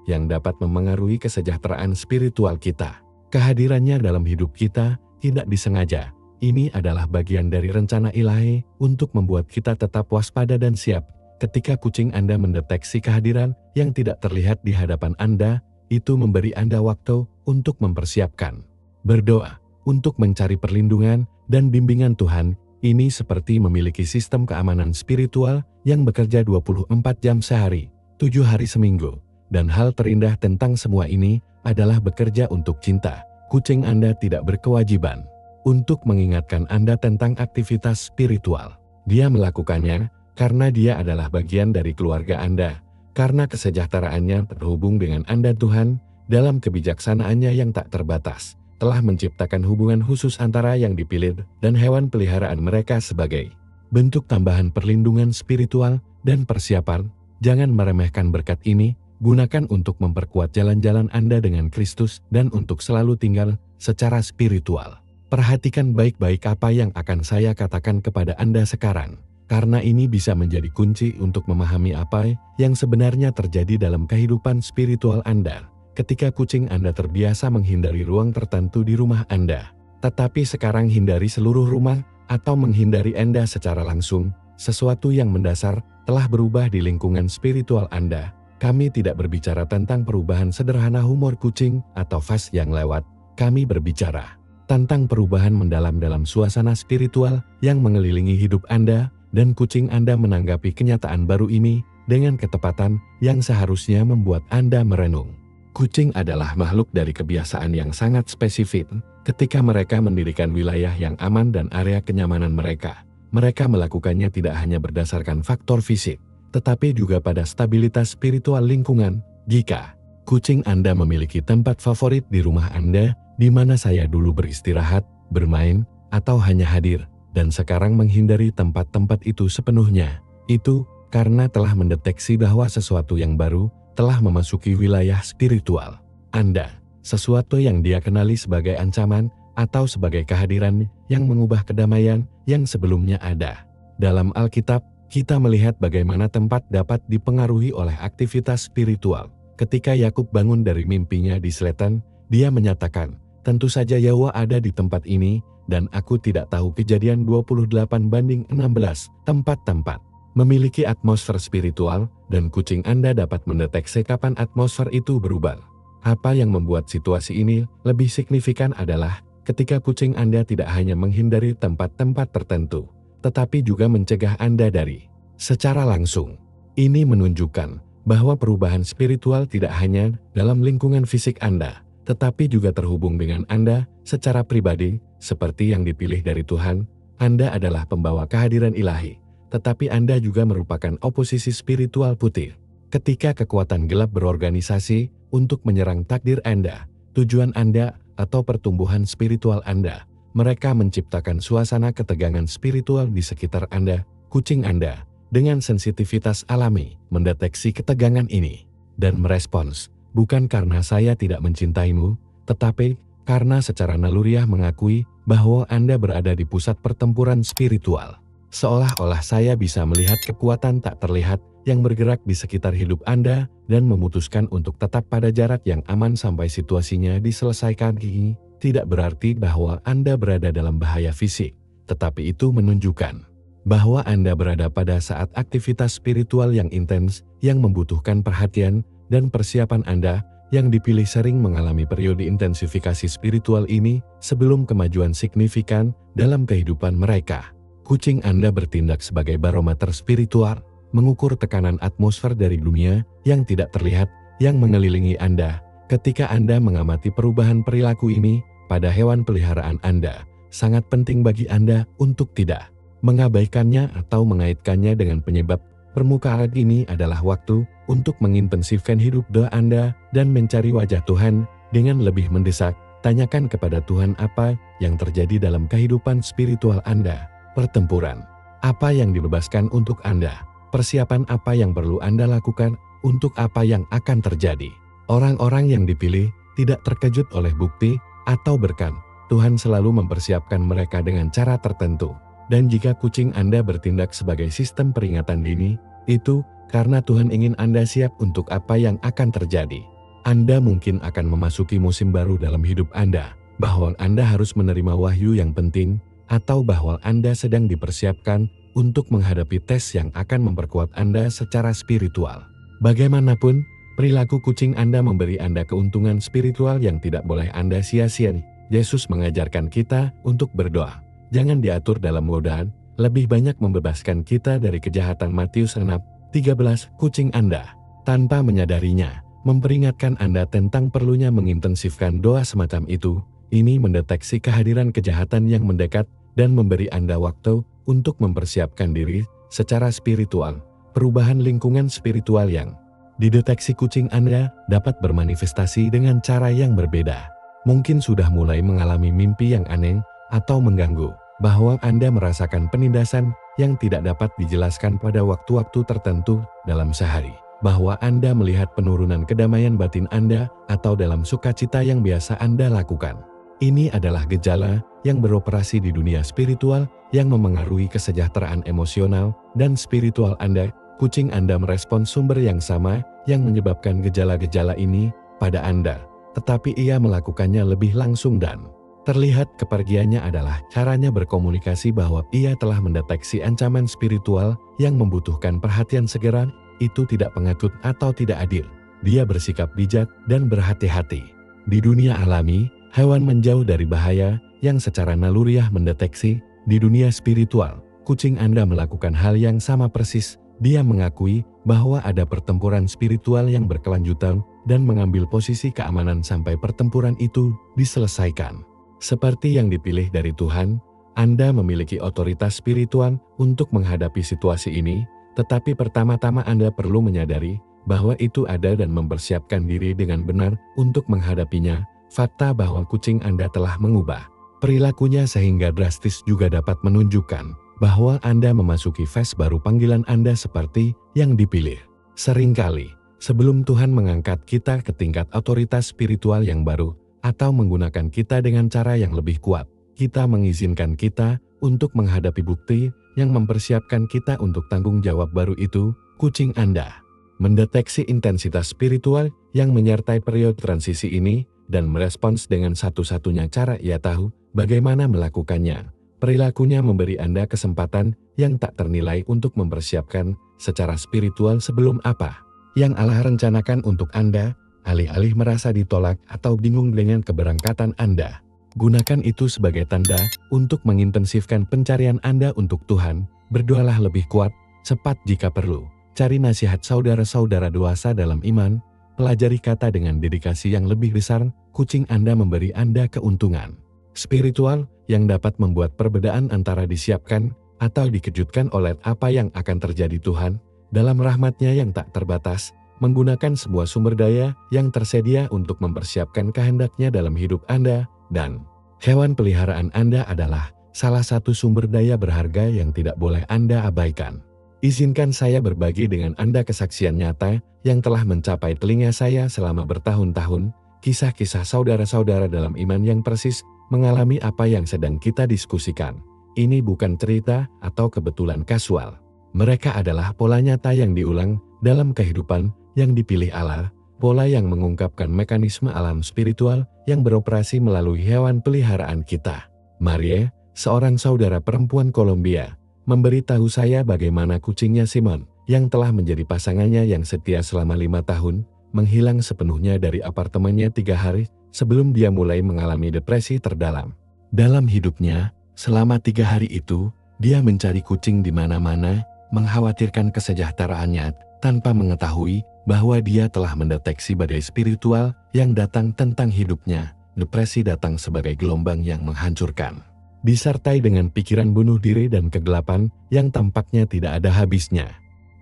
yang dapat memengaruhi kesejahteraan spiritual kita. Kehadirannya dalam hidup kita tidak disengaja. Ini adalah bagian dari rencana ilahi untuk membuat kita tetap waspada dan siap. Ketika kucing Anda mendeteksi kehadiran yang tidak terlihat di hadapan Anda, itu memberi Anda waktu untuk mempersiapkan. Berdoa untuk mencari perlindungan dan bimbingan Tuhan. Ini seperti memiliki sistem keamanan spiritual yang bekerja 24 jam sehari, 7 hari seminggu. Dan hal terindah tentang semua ini adalah bekerja untuk cinta. Kucing Anda tidak berkewajiban untuk mengingatkan Anda tentang aktivitas spiritual. Dia melakukannya karena dia adalah bagian dari keluarga Anda, karena kesejahteraannya terhubung dengan Anda. Tuhan, dalam kebijaksanaannya yang tak terbatas, telah menciptakan hubungan khusus antara yang dipilih dan hewan peliharaan mereka sebagai bentuk tambahan perlindungan spiritual dan persiapan. Jangan meremehkan berkat ini, gunakan untuk memperkuat jalan-jalan Anda dengan Kristus dan untuk selalu tinggal secara spiritual. Perhatikan baik-baik apa yang akan saya katakan kepada Anda sekarang, karena ini bisa menjadi kunci untuk memahami apa yang sebenarnya terjadi dalam kehidupan spiritual Anda. Ketika kucing Anda terbiasa menghindari ruang tertentu di rumah Anda, tetapi sekarang hindari seluruh rumah atau menghindari Anda secara langsung, sesuatu yang mendasar telah berubah di lingkungan spiritual Anda. Kami tidak berbicara tentang perubahan sederhana humor kucing atau fase yang lewat. Kami berbicara tentang perubahan mendalam dalam suasana spiritual yang mengelilingi hidup Anda, dan kucing Anda menanggapi kenyataan baru ini dengan ketepatan yang seharusnya membuat Anda merenung. Kucing adalah makhluk dari kebiasaan yang sangat spesifik. Ketika mereka mendirikan wilayah yang aman dan area kenyamanan mereka melakukannya tidak hanya berdasarkan faktor fisik, tetapi juga pada stabilitas spiritual lingkungan. Jika kucing Anda memiliki tempat favorit di rumah Anda, di mana saya dulu beristirahat, bermain, atau hanya hadir, dan sekarang menghindari tempat-tempat itu sepenuhnya, itu karena telah mendeteksi bahwa sesuatu yang baru telah memasuki wilayah spiritual Anda, sesuatu yang dia kenali sebagai ancaman atau sebagai kehadiran yang mengubah kedamaian yang sebelumnya ada. Dalam Alkitab, kita melihat bagaimana tempat dapat dipengaruhi oleh aktivitas spiritual. Ketika Yakub bangun dari mimpinya di selatan, dia menyatakan, "Tentu saja Yahwa ada di tempat ini, dan aku tidak tahu." Kejadian 28:16. Tempat-tempat memiliki atmosfer spiritual, dan kucing Anda dapat mendeteksi kapan atmosfer itu berubah. Apa yang membuat situasi ini lebih signifikan adalah ketika kucing Anda tidak hanya menghindari tempat-tempat tertentu, tetapi juga mencegah Anda dari secara langsung. Ini menunjukkan bahwa perubahan spiritual tidak hanya dalam lingkungan fisik Anda, tetapi juga terhubung dengan Anda secara pribadi, seperti yang dipilih dari Tuhan. Anda adalah pembawa kehadiran ilahi, tetapi Anda juga merupakan oposisi spiritual putih. Ketika kekuatan gelap berorganisasi untuk menyerang takdir Anda, tujuan Anda, atau pertumbuhan spiritual Anda, mereka menciptakan suasana ketegangan spiritual di sekitar Anda. Kucing Anda, dengan sensitivitas alami, mendeteksi ketegangan ini dan merespons, bukan karena saya tidak mencintaimu, tetapi karena secara naluriah mengakui bahwa Anda berada di pusat pertempuran spiritual. Seolah-olah saya bisa melihat kekuatan tak terlihat yang bergerak di sekitar hidup Anda dan memutuskan untuk tetap pada jarak yang aman sampai situasinya diselesaikan. Ini tidak berarti bahwa Anda berada dalam bahaya fisik, tetapi itu menunjukkan bahwa Anda berada pada saat aktivitas spiritual yang intens yang membutuhkan perhatian dan persiapan. Anda yang dipilih sering mengalami periode intensifikasi spiritual ini sebelum kemajuan signifikan dalam kehidupan mereka. Kucing Anda bertindak sebagai barometer spiritual, mengukur tekanan atmosfer dari dunia yang tidak terlihat yang mengelilingi Anda. Ketika Anda mengamati perubahan perilaku ini pada hewan peliharaan Anda, sangat penting bagi Anda untuk tidak mengabaikannya atau mengaitkannya dengan penyebab. Permukaan ini adalah waktu untuk mengintensifkan hidup doa Anda dan mencari wajah Tuhan dengan lebih mendesak. Tanyakan kepada Tuhan apa yang terjadi dalam kehidupan spiritual Anda. Pertempuran apa yang dibebaskan untuk Anda? Persiapan apa yang perlu Anda lakukan untuk apa yang akan terjadi? Orang-orang yang dipilih tidak terkejut oleh bukti atau berkat. Tuhan selalu mempersiapkan mereka dengan cara tertentu. Dan jika kucing Anda bertindak sebagai sistem peringatan dini, itu karena Tuhan ingin Anda siap untuk apa yang akan terjadi. Anda mungkin akan memasuki musim baru dalam hidup Anda, bahwa Anda harus menerima wahyu yang penting, atau bahwa Anda sedang dipersiapkan untuk menghadapi tes yang akan memperkuat Anda secara spiritual. Bagaimanapun, perilaku kucing Anda memberi Anda keuntungan spiritual yang tidak boleh Anda sia-siakan. Yesus mengajarkan kita untuk berdoa. Jangan diatur dalam godaan, lebih banyak membebaskan kita dari kejahatan. Matius 6:13. Kucing Anda, tanpa menyadarinya, memperingatkan Anda tentang perlunya mengintensifkan doa semacam itu. Ini mendeteksi kehadiran kejahatan yang mendekat dan memberi Anda waktu untuk mempersiapkan diri secara spiritual. Perubahan lingkungan spiritual yang dideteksi kucing Anda dapat bermanifestasi dengan cara yang berbeda. Mungkin sudah mulai mengalami mimpi yang aneh atau mengganggu, bahwa Anda merasakan penindasan yang tidak dapat dijelaskan pada waktu-waktu tertentu dalam sehari, bahwa Anda melihat penurunan kedamaian batin Anda atau dalam sukacita yang biasa Anda lakukan. Ini adalah gejala yang beroperasi di dunia spiritual yang memengaruhi kesejahteraan emosional dan spiritual Anda. Kucing Anda merespons sumber yang sama yang menyebabkan gejala-gejala ini pada Anda, tetapi ia melakukannya lebih langsung dan terlihat. Kepergiannya adalah caranya berkomunikasi bahwa ia telah mendeteksi ancaman spiritual yang membutuhkan perhatian segera. Itu tidak penakut atau tidak adil. Dia bersikap bijak dan berhati-hati. Di dunia alami, hewan menjauh dari bahaya yang secara naluriah mendeteksi. Di dunia spiritual, kucing Anda melakukan hal yang sama persis. Dia mengakui bahwa ada pertempuran spiritual yang berkelanjutan dan mengambil posisi keamanan sampai pertempuran itu diselesaikan. Seperti yang dipilih dari Tuhan, Anda memiliki otoritas spiritual untuk menghadapi situasi ini, tetapi pertama-tama Anda perlu menyadari bahwa itu ada dan mempersiapkan diri dengan benar untuk menghadapinya. Fakta bahwa kucing Anda telah mengubah perilakunya sehingga drastis juga dapat menunjukkan bahwa Anda memasuki fase baru panggilan Anda seperti yang dipilih. Seringkali, sebelum Tuhan mengangkat kita ke tingkat otoritas spiritual yang baru, atau menggunakan kita dengan cara yang lebih kuat, kita mengizinkan kita untuk menghadapi bukti yang mempersiapkan kita untuk tanggung jawab baru itu. Kucing Anda mendeteksi intensitas spiritual yang menyertai periode transisi ini dan merespons dengan satu-satunya cara ia tahu bagaimana melakukannya. Perilakunya memberi Anda kesempatan yang tak ternilai untuk mempersiapkan secara spiritual sebelum apa yang Allah rencanakan untuk Anda. Alih-alih merasa ditolak atau bingung dengan keberangkatan Anda, gunakan itu sebagai tanda untuk mengintensifkan pencarian Anda untuk Tuhan. Berdoalah lebih kuat, cepat jika perlu, cari nasihat saudara-saudara dewasa dalam iman, pelajari kata dengan dedikasi yang lebih besar, kucing Anda memberi Anda keuntungan spiritual yang dapat membuat perbedaan antara disiapkan atau dikejutkan oleh apa yang akan terjadi. Tuhan, dalam rahmat-Nya yang tak terbatas, menggunakan sebuah sumber daya yang tersedia untuk mempersiapkan kehendak-Nya dalam hidup Anda, dan hewan peliharaan Anda adalah salah satu sumber daya berharga yang tidak boleh Anda abaikan. Izinkan saya berbagi dengan Anda kesaksian nyata yang telah mencapai telinga saya selama bertahun-tahun, kisah-kisah saudara-saudara dalam iman yang persis mengalami apa yang sedang kita diskusikan. Ini bukan cerita atau kebetulan kasual. Mereka adalah pola nyata yang diulang dalam kehidupan yang dipilih Allah, pola yang mengungkapkan mekanisme alam spiritual yang beroperasi melalui hewan peliharaan kita. Marie, seorang saudara perempuan Kolombia, memberitahu saya bagaimana kucingnya Simon, yang telah menjadi pasangannya yang setia selama 5 tahun, menghilang sepenuhnya dari apartemennya 3 hari sebelum dia mulai mengalami depresi terdalam. Dalam hidupnya, selama 3 hari itu, dia mencari kucing di mana-mana, mengkhawatirkan kesejahteraannya, tanpa mengetahui bahwa dia telah mendeteksi badai spiritual yang datang tentang hidupnya. Depresi datang sebagai gelombang yang menghancurkan, disertai dengan pikiran bunuh diri dan kegelapan yang tampaknya tidak ada habisnya.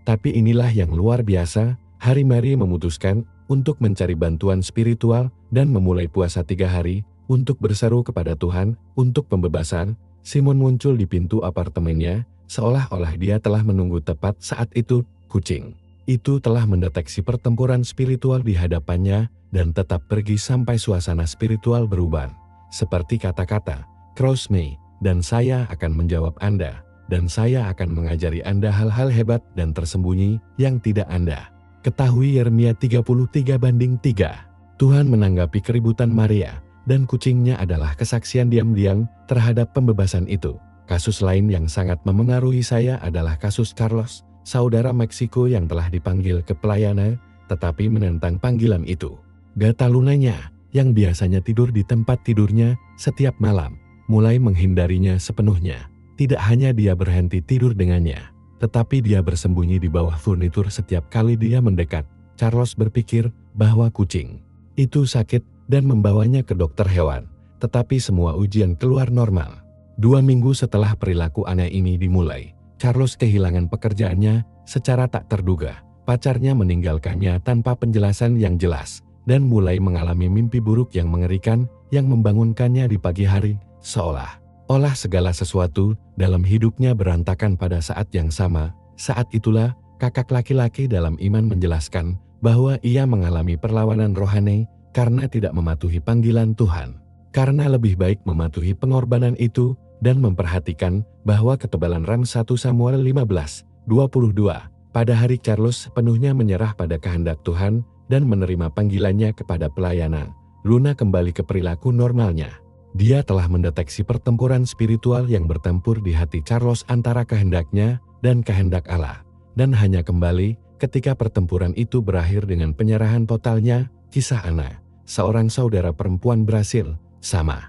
Tapi inilah yang luar biasa, hari Mary memutuskan untuk mencari bantuan spiritual dan memulai puasa 3 hari untuk berseru kepada Tuhan untuk pembebasan. Simon muncul di pintu apartemennya, seolah-olah dia telah menunggu tepat saat itu. Kucing itu telah mendeteksi pertempuran spiritual di hadapannya dan tetap pergi sampai suasana spiritual berubah. Seperti kata-kata, "Cross me, dan saya akan menjawab Anda, dan saya akan mengajari Anda hal-hal hebat dan tersembunyi yang tidak Anda ketahui." Yeremia 33:3. Tuhan menanggapi keributan Maria, dan kucingnya adalah kesaksian diam-diam terhadap pembebasan itu. Kasus lain yang sangat memengaruhi saya adalah kasus Carlos, saudara Meksiko yang telah dipanggil ke pelayanan, tetapi menentang panggilan itu. Gata lunanya, yang biasanya tidur di tempat tidurnya setiap malam, mulai menghindarinya sepenuhnya. Tidak hanya dia berhenti tidur dengannya, tetapi dia bersembunyi di bawah furnitur setiap kali dia mendekat. Carlos berpikir bahwa kucing itu sakit dan membawanya ke dokter hewan, tetapi semua ujian keluar normal. 2 minggu setelah perilaku aneh ini dimulai, Carlos kehilangan pekerjaannya secara tak terduga. Pacarnya meninggalkannya tanpa penjelasan yang jelas, dan mulai mengalami mimpi buruk yang mengerikan yang membangunkannya di pagi hari, seolah-olah segala sesuatu dalam hidupnya berantakan pada saat yang sama. Saat itulah, kakak laki-laki dalam iman menjelaskan bahwa ia mengalami perlawanan rohani karena tidak mematuhi panggilan Tuhan. Karena lebih baik mematuhi pengorbanan itu dan memperhatikan bahwa ketebalan RAM 1 Samuel 15:22, pada hari Carlos sepenuhnya menyerah pada kehendak Tuhan dan menerima panggilannya kepada pelayanan, Luna kembali ke perilaku normalnya. Dia telah mendeteksi pertempuran spiritual yang bertempur di hati Carlos antara kehendaknya dan kehendak Allah, dan hanya kembali ketika pertempuran itu berakhir dengan penyerahan totalnya. Kisah Ana, seorang saudara perempuan Brasil, sama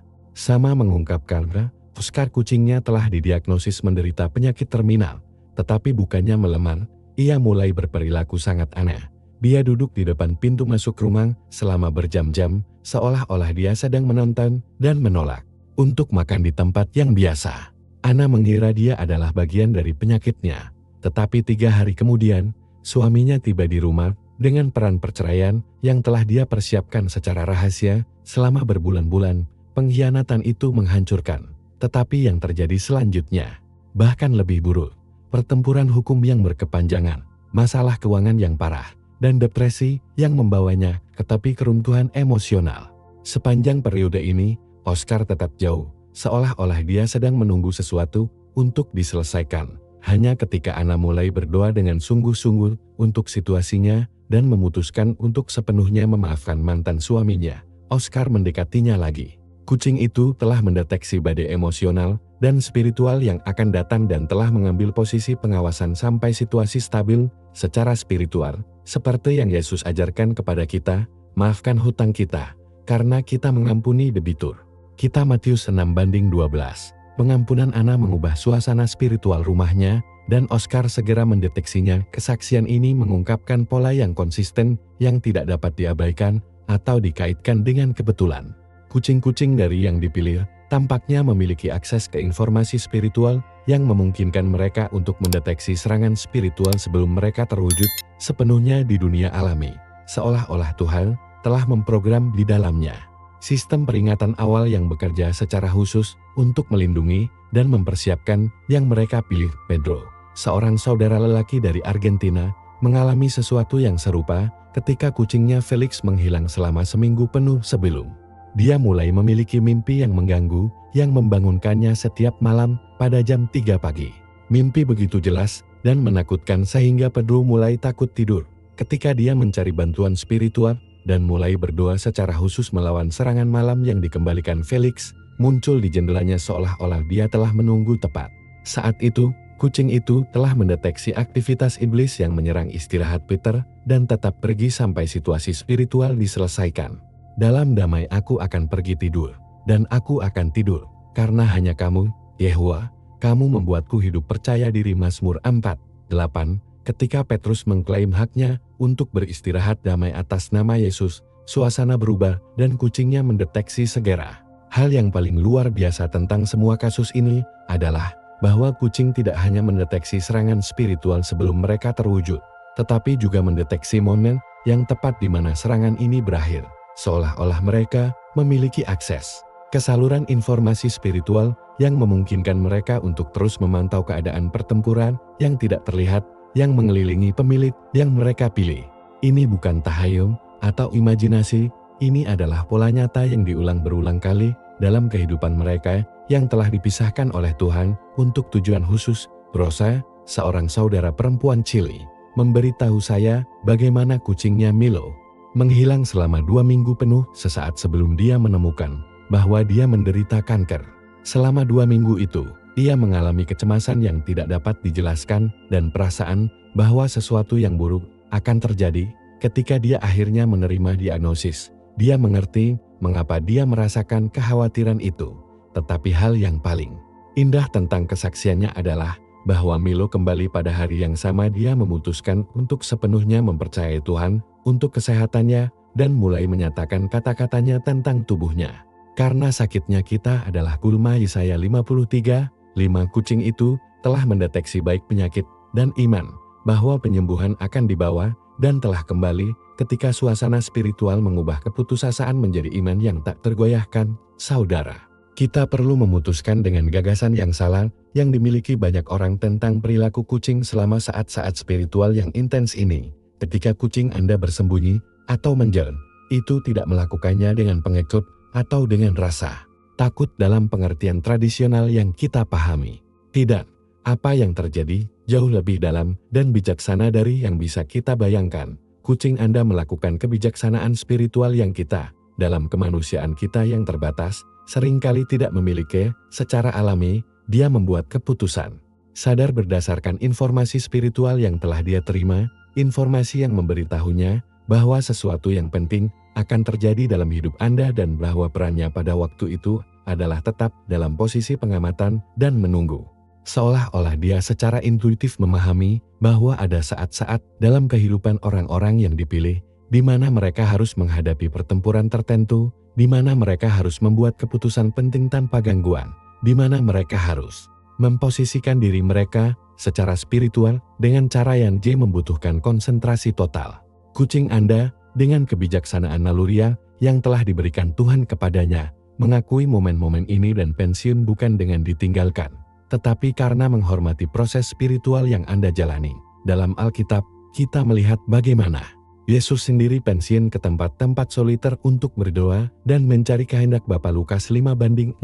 mengungkapkan, Oscar kucingnya telah didiagnosis menderita penyakit terminal, tetapi bukannya melemah, ia mulai berperilaku sangat aneh. Dia duduk di depan pintu masuk rumah selama berjam-jam, seolah-olah dia sedang menonton dan menolak untuk makan di tempat yang biasa. Ana mengira dia adalah bagian dari penyakitnya, tetapi 3 hari kemudian, suaminya tiba di rumah dengan peran perceraian yang telah dia persiapkan secara rahasia selama berbulan-bulan. Pengkhianatan itu menghancurkan. Tetapi yang terjadi selanjutnya bahkan lebih buruk. Pertempuran hukum yang berkepanjangan, masalah keuangan yang parah, dan depresi yang membawanya ke tepi keruntuhan emosional. Sepanjang periode ini, Oscar tetap jauh, seolah-olah dia sedang menunggu sesuatu untuk diselesaikan. Hanya ketika Ana mulai berdoa dengan sungguh-sungguh untuk situasinya dan memutuskan untuk sepenuhnya memaafkan mantan suaminya, Oscar mendekatinya lagi. Kucing itu telah mendeteksi badai emosional dan spiritual yang akan datang dan telah mengambil posisi pengawasan sampai situasi stabil secara spiritual, seperti yang Yesus ajarkan kepada kita, maafkan hutang kita, karena kita mengampuni debitur. Kita Matius 6:12. Pengampunan Anna mengubah suasana spiritual rumahnya, dan Oscar segera mendeteksinya. Kesaksian ini mengungkapkan pola yang konsisten, yang tidak dapat diabaikan, atau dikaitkan dengan kebetulan. Kucing-kucing dari yang dipilih, tampaknya memiliki akses ke informasi spiritual, yang memungkinkan mereka untuk mendeteksi serangan spiritual sebelum mereka terwujud sepenuhnya di dunia alami. Seolah-olah Tuhan telah memprogram di dalamnya sistem peringatan awal yang bekerja secara khusus untuk melindungi dan mempersiapkan yang mereka pilih. Pedro, seorang saudara lelaki dari Argentina, mengalami sesuatu yang serupa ketika kucingnya Felix menghilang selama seminggu penuh sebelum. Dia mulai memiliki mimpi yang mengganggu, yang membangunkannya setiap malam pada jam 3 pagi. Mimpi begitu jelas dan menakutkan sehingga Pedro mulai takut tidur. Ketika dia mencari bantuan spiritual dan mulai berdoa secara khusus melawan serangan malam yang dikembalikan Felix, muncul di jendelanya seolah-olah dia telah menunggu tepat. Saat itu, kucing itu telah mendeteksi aktivitas iblis yang menyerang istirahat Peter dan tetap pergi sampai situasi spiritual diselesaikan. Dalam damai aku akan pergi tidur, dan aku akan tidur, karena hanya kamu, Yehowa, kamu membuatku hidup. Percaya diri. Mazmur 4:8. Ketika Petrus mengklaim haknya untuk beristirahat damai atas nama Yesus, suasana berubah dan kucingnya mendeteksi segera. Hal yang paling luar biasa tentang semua kasus ini adalah bahwa kucing tidak hanya mendeteksi serangan spiritual sebelum mereka terwujud, tetapi juga mendeteksi momen yang tepat di mana serangan ini berakhir, seolah-olah mereka memiliki akses ke saluran informasi spiritual yang memungkinkan mereka untuk terus memantau keadaan pertempuran yang tidak terlihat yang mengelilingi pemilik yang mereka pilih. Ini bukan tahayul atau imajinasi, ini adalah pola nyata yang diulang berulang kali dalam kehidupan mereka yang telah dipisahkan oleh Tuhan untuk tujuan khusus. Rosa, seorang saudara perempuan Chili, memberitahu saya bagaimana kucingnya Milo menghilang selama 2 minggu penuh sesaat sebelum dia menemukan bahwa dia menderita kanker. Selama 2 minggu itu, ia mengalami kecemasan yang tidak dapat dijelaskan dan perasaan bahwa sesuatu yang buruk akan terjadi. Ketika dia akhirnya menerima diagnosis, dia mengerti mengapa dia merasakan kekhawatiran itu. Tetapi hal yang paling indah tentang kesaksiannya adalah bahwa Milo kembali pada hari yang sama. Dia memutuskan untuk sepenuhnya mempercayai Tuhan untuk kesehatannya dan mulai menyatakan kata-katanya tentang tubuhnya. Karena sakitnya kita adalah gulma. Yesaya 53:5. Kucing itu telah mendeteksi baik penyakit dan iman bahwa penyembuhan akan dibawa dan telah kembali ketika suasana spiritual mengubah keputusasaan menjadi iman yang tak tergoyahkan. Saudara, kita perlu memutuskan dengan gagasan yang salah yang dimiliki banyak orang tentang perilaku kucing selama saat-saat spiritual yang intens ini. Ketika kucing Anda bersembunyi atau menjalan, itu tidak melakukannya dengan pengecut atau dengan rasa takut dalam pengertian tradisional yang kita pahami. Tidak, apa yang terjadi jauh lebih dalam dan bijaksana dari yang bisa kita bayangkan. Kucing Anda melakukan kebijaksanaan spiritual yang kita, dalam kemanusiaan kita yang terbatas, seringkali tidak memiliki. Secara alami, dia membuat keputusan sadar berdasarkan informasi spiritual yang telah dia terima, informasi yang memberitahunya bahwa sesuatu yang penting akan terjadi dalam hidup Anda dan bahwa perannya pada waktu itu adalah tetap dalam posisi pengamatan dan menunggu. Seolah-olah dia secara intuitif memahami bahwa ada saat-saat dalam kehidupan orang-orang yang dipilih, di mana mereka harus menghadapi pertempuran tertentu, di mana mereka harus membuat keputusan penting tanpa gangguan, di mana mereka harus memposisikan diri mereka secara spiritual dengan cara yang membutuhkan konsentrasi total. Kucing Anda, dengan kebijaksanaan naluriah yang telah diberikan Tuhan kepadanya, mengakui momen-momen ini dan pensiun bukan dengan ditinggalkan, tetapi karena menghormati proses spiritual yang Anda jalani. Dalam Alkitab, kita melihat bagaimana Yesus sendiri pensiun ke tempat-tempat soliter untuk berdoa dan mencari kehendak Bapa. Lukas 5:16.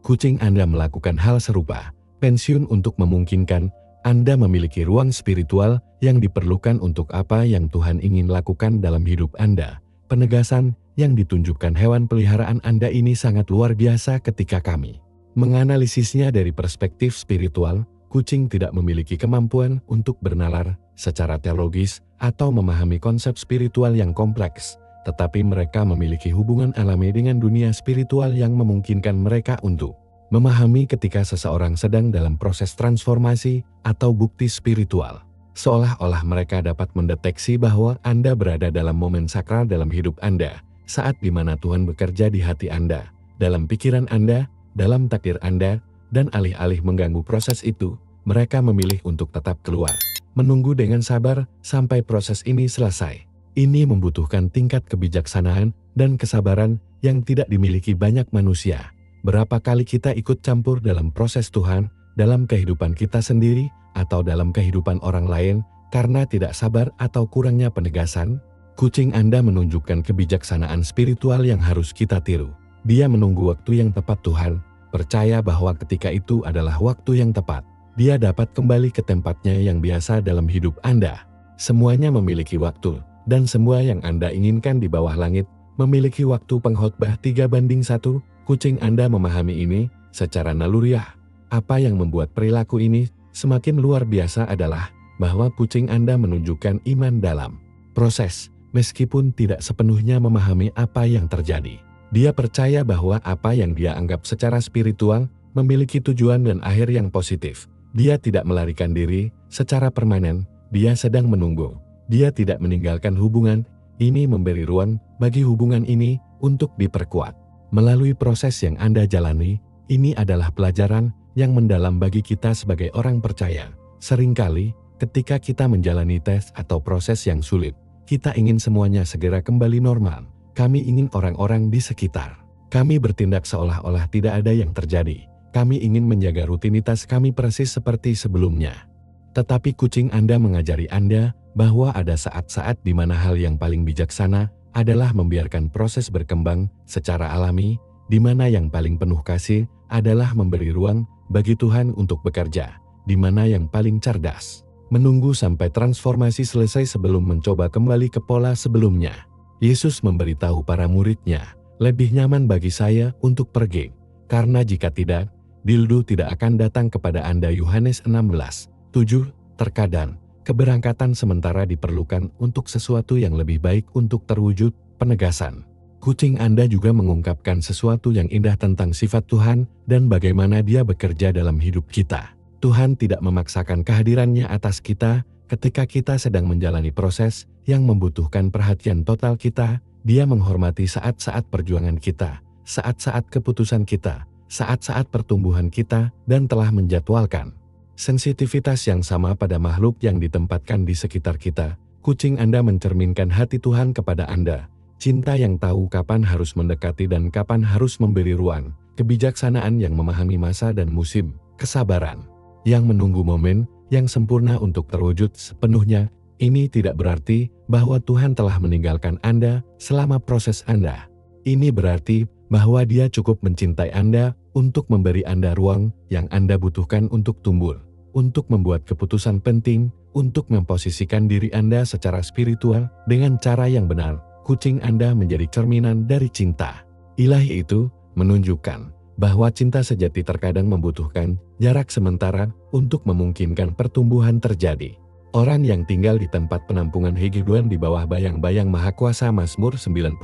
Kucing Anda melakukan hal serupa, pensiun untuk memungkinkan Anda memiliki ruang spiritual yang diperlukan untuk apa yang Tuhan ingin lakukan dalam hidup Anda. Penegasan yang ditunjukkan hewan peliharaan Anda ini sangat luar biasa ketika kami menganalisisnya dari perspektif spiritual. Kucing tidak memiliki kemampuan untuk bernalar secara teologis atau memahami konsep spiritual yang kompleks, tetapi mereka memiliki hubungan alami dengan dunia spiritual yang memungkinkan mereka untuk Memahami ketika seseorang sedang dalam proses transformasi atau bukti spiritual. Seolah-olah mereka dapat mendeteksi bahwa Anda berada dalam momen sakral dalam hidup Anda, saat di mana Tuhan bekerja di hati Anda, dalam pikiran Anda, dalam takdir Anda, dan alih-alih mengganggu proses itu, mereka memilih untuk tetap keluar, menunggu dengan sabar sampai proses ini selesai. Ini membutuhkan tingkat kebijaksanaan dan kesabaran yang tidak dimiliki banyak manusia. Berapa kali kita ikut campur dalam proses Tuhan, dalam kehidupan kita sendiri, atau dalam kehidupan orang lain, karena tidak sabar atau kurangnya penegasan? Kucing Anda menunjukkan kebijaksanaan spiritual yang harus kita tiru. Dia menunggu waktu yang tepat Tuhan, percaya bahwa ketika itu adalah waktu yang tepat, dia dapat kembali ke tempatnya yang biasa dalam hidup Anda. Semuanya memiliki waktu, dan semua yang Anda inginkan di bawah langit memiliki waktu. Pengkhotbah 3:1. Kucing Anda memahami ini secara naluriah. Apa yang membuat perilaku ini semakin luar biasa adalah bahwa kucing Anda menunjukkan iman dalam proses, meskipun tidak sepenuhnya memahami apa yang terjadi. Dia percaya bahwa apa yang dia anggap secara spiritual memiliki tujuan dan akhir yang positif. Dia tidak melarikan diri secara permanen, dia sedang menunggu. Dia tidak meninggalkan hubungan, ini memberi ruang bagi hubungan ini untuk diperkuat. Melalui proses yang Anda jalani, ini adalah pelajaran yang mendalam bagi kita sebagai orang percaya. Seringkali, ketika kita menjalani tes atau proses yang sulit, kita ingin semuanya segera kembali normal. Kami ingin orang-orang di sekitar kami bertindak seolah-olah tidak ada yang terjadi. Kami ingin menjaga rutinitas kami persis seperti sebelumnya. Tetapi kucing Anda mengajari Anda bahwa ada saat-saat di mana hal yang paling bijaksana adalah membiarkan proses berkembang secara alami, di mana yang paling penuh kasih adalah memberi ruang bagi Tuhan untuk bekerja, di mana yang paling cerdas menunggu sampai transformasi selesai sebelum mencoba kembali ke pola sebelumnya. Yesus memberitahu para murid-Nya, "Lebih nyaman bagi saya untuk pergi, karena jika tidak, dildo tidak akan datang kepada Anda." Yohanes 16:7. Terkadang, keberangkatan sementara diperlukan untuk sesuatu yang lebih baik untuk terwujud penegasan. Kucing Anda juga mengungkapkan sesuatu yang indah tentang sifat Tuhan dan bagaimana Dia bekerja dalam hidup kita. Tuhan tidak memaksakan kehadirannya atas kita ketika kita sedang menjalani proses yang membutuhkan perhatian total kita. Dia menghormati saat-saat perjuangan kita, saat-saat keputusan kita, saat-saat pertumbuhan kita, dan telah menjadwalkan sensitivitas yang sama pada makhluk yang ditempatkan di sekitar kita. Kucing Anda mencerminkan hati Tuhan kepada Anda. Cinta yang tahu kapan harus mendekati dan kapan harus memberi ruang. Kebijaksanaan yang memahami masa dan musim. Kesabaran yang menunggu momen yang sempurna untuk terwujud sepenuhnya. Ini tidak berarti bahwa Tuhan telah meninggalkan Anda selama proses Anda. Ini berarti bahwa Dia cukup mencintai Anda untuk memberi Anda ruang yang Anda butuhkan untuk tumbuh, untuk membuat keputusan penting, untuk memposisikan diri Anda secara spiritual dengan cara yang benar. Kucing Anda menjadi cerminan dari cinta ilahi. Itu menunjukkan bahwa cinta sejati terkadang membutuhkan jarak sementara untuk memungkinkan pertumbuhan terjadi. Orang yang tinggal di tempat penampungan hidupan di bawah bayang-bayang Maha Kuasa. Mazmur 91:1.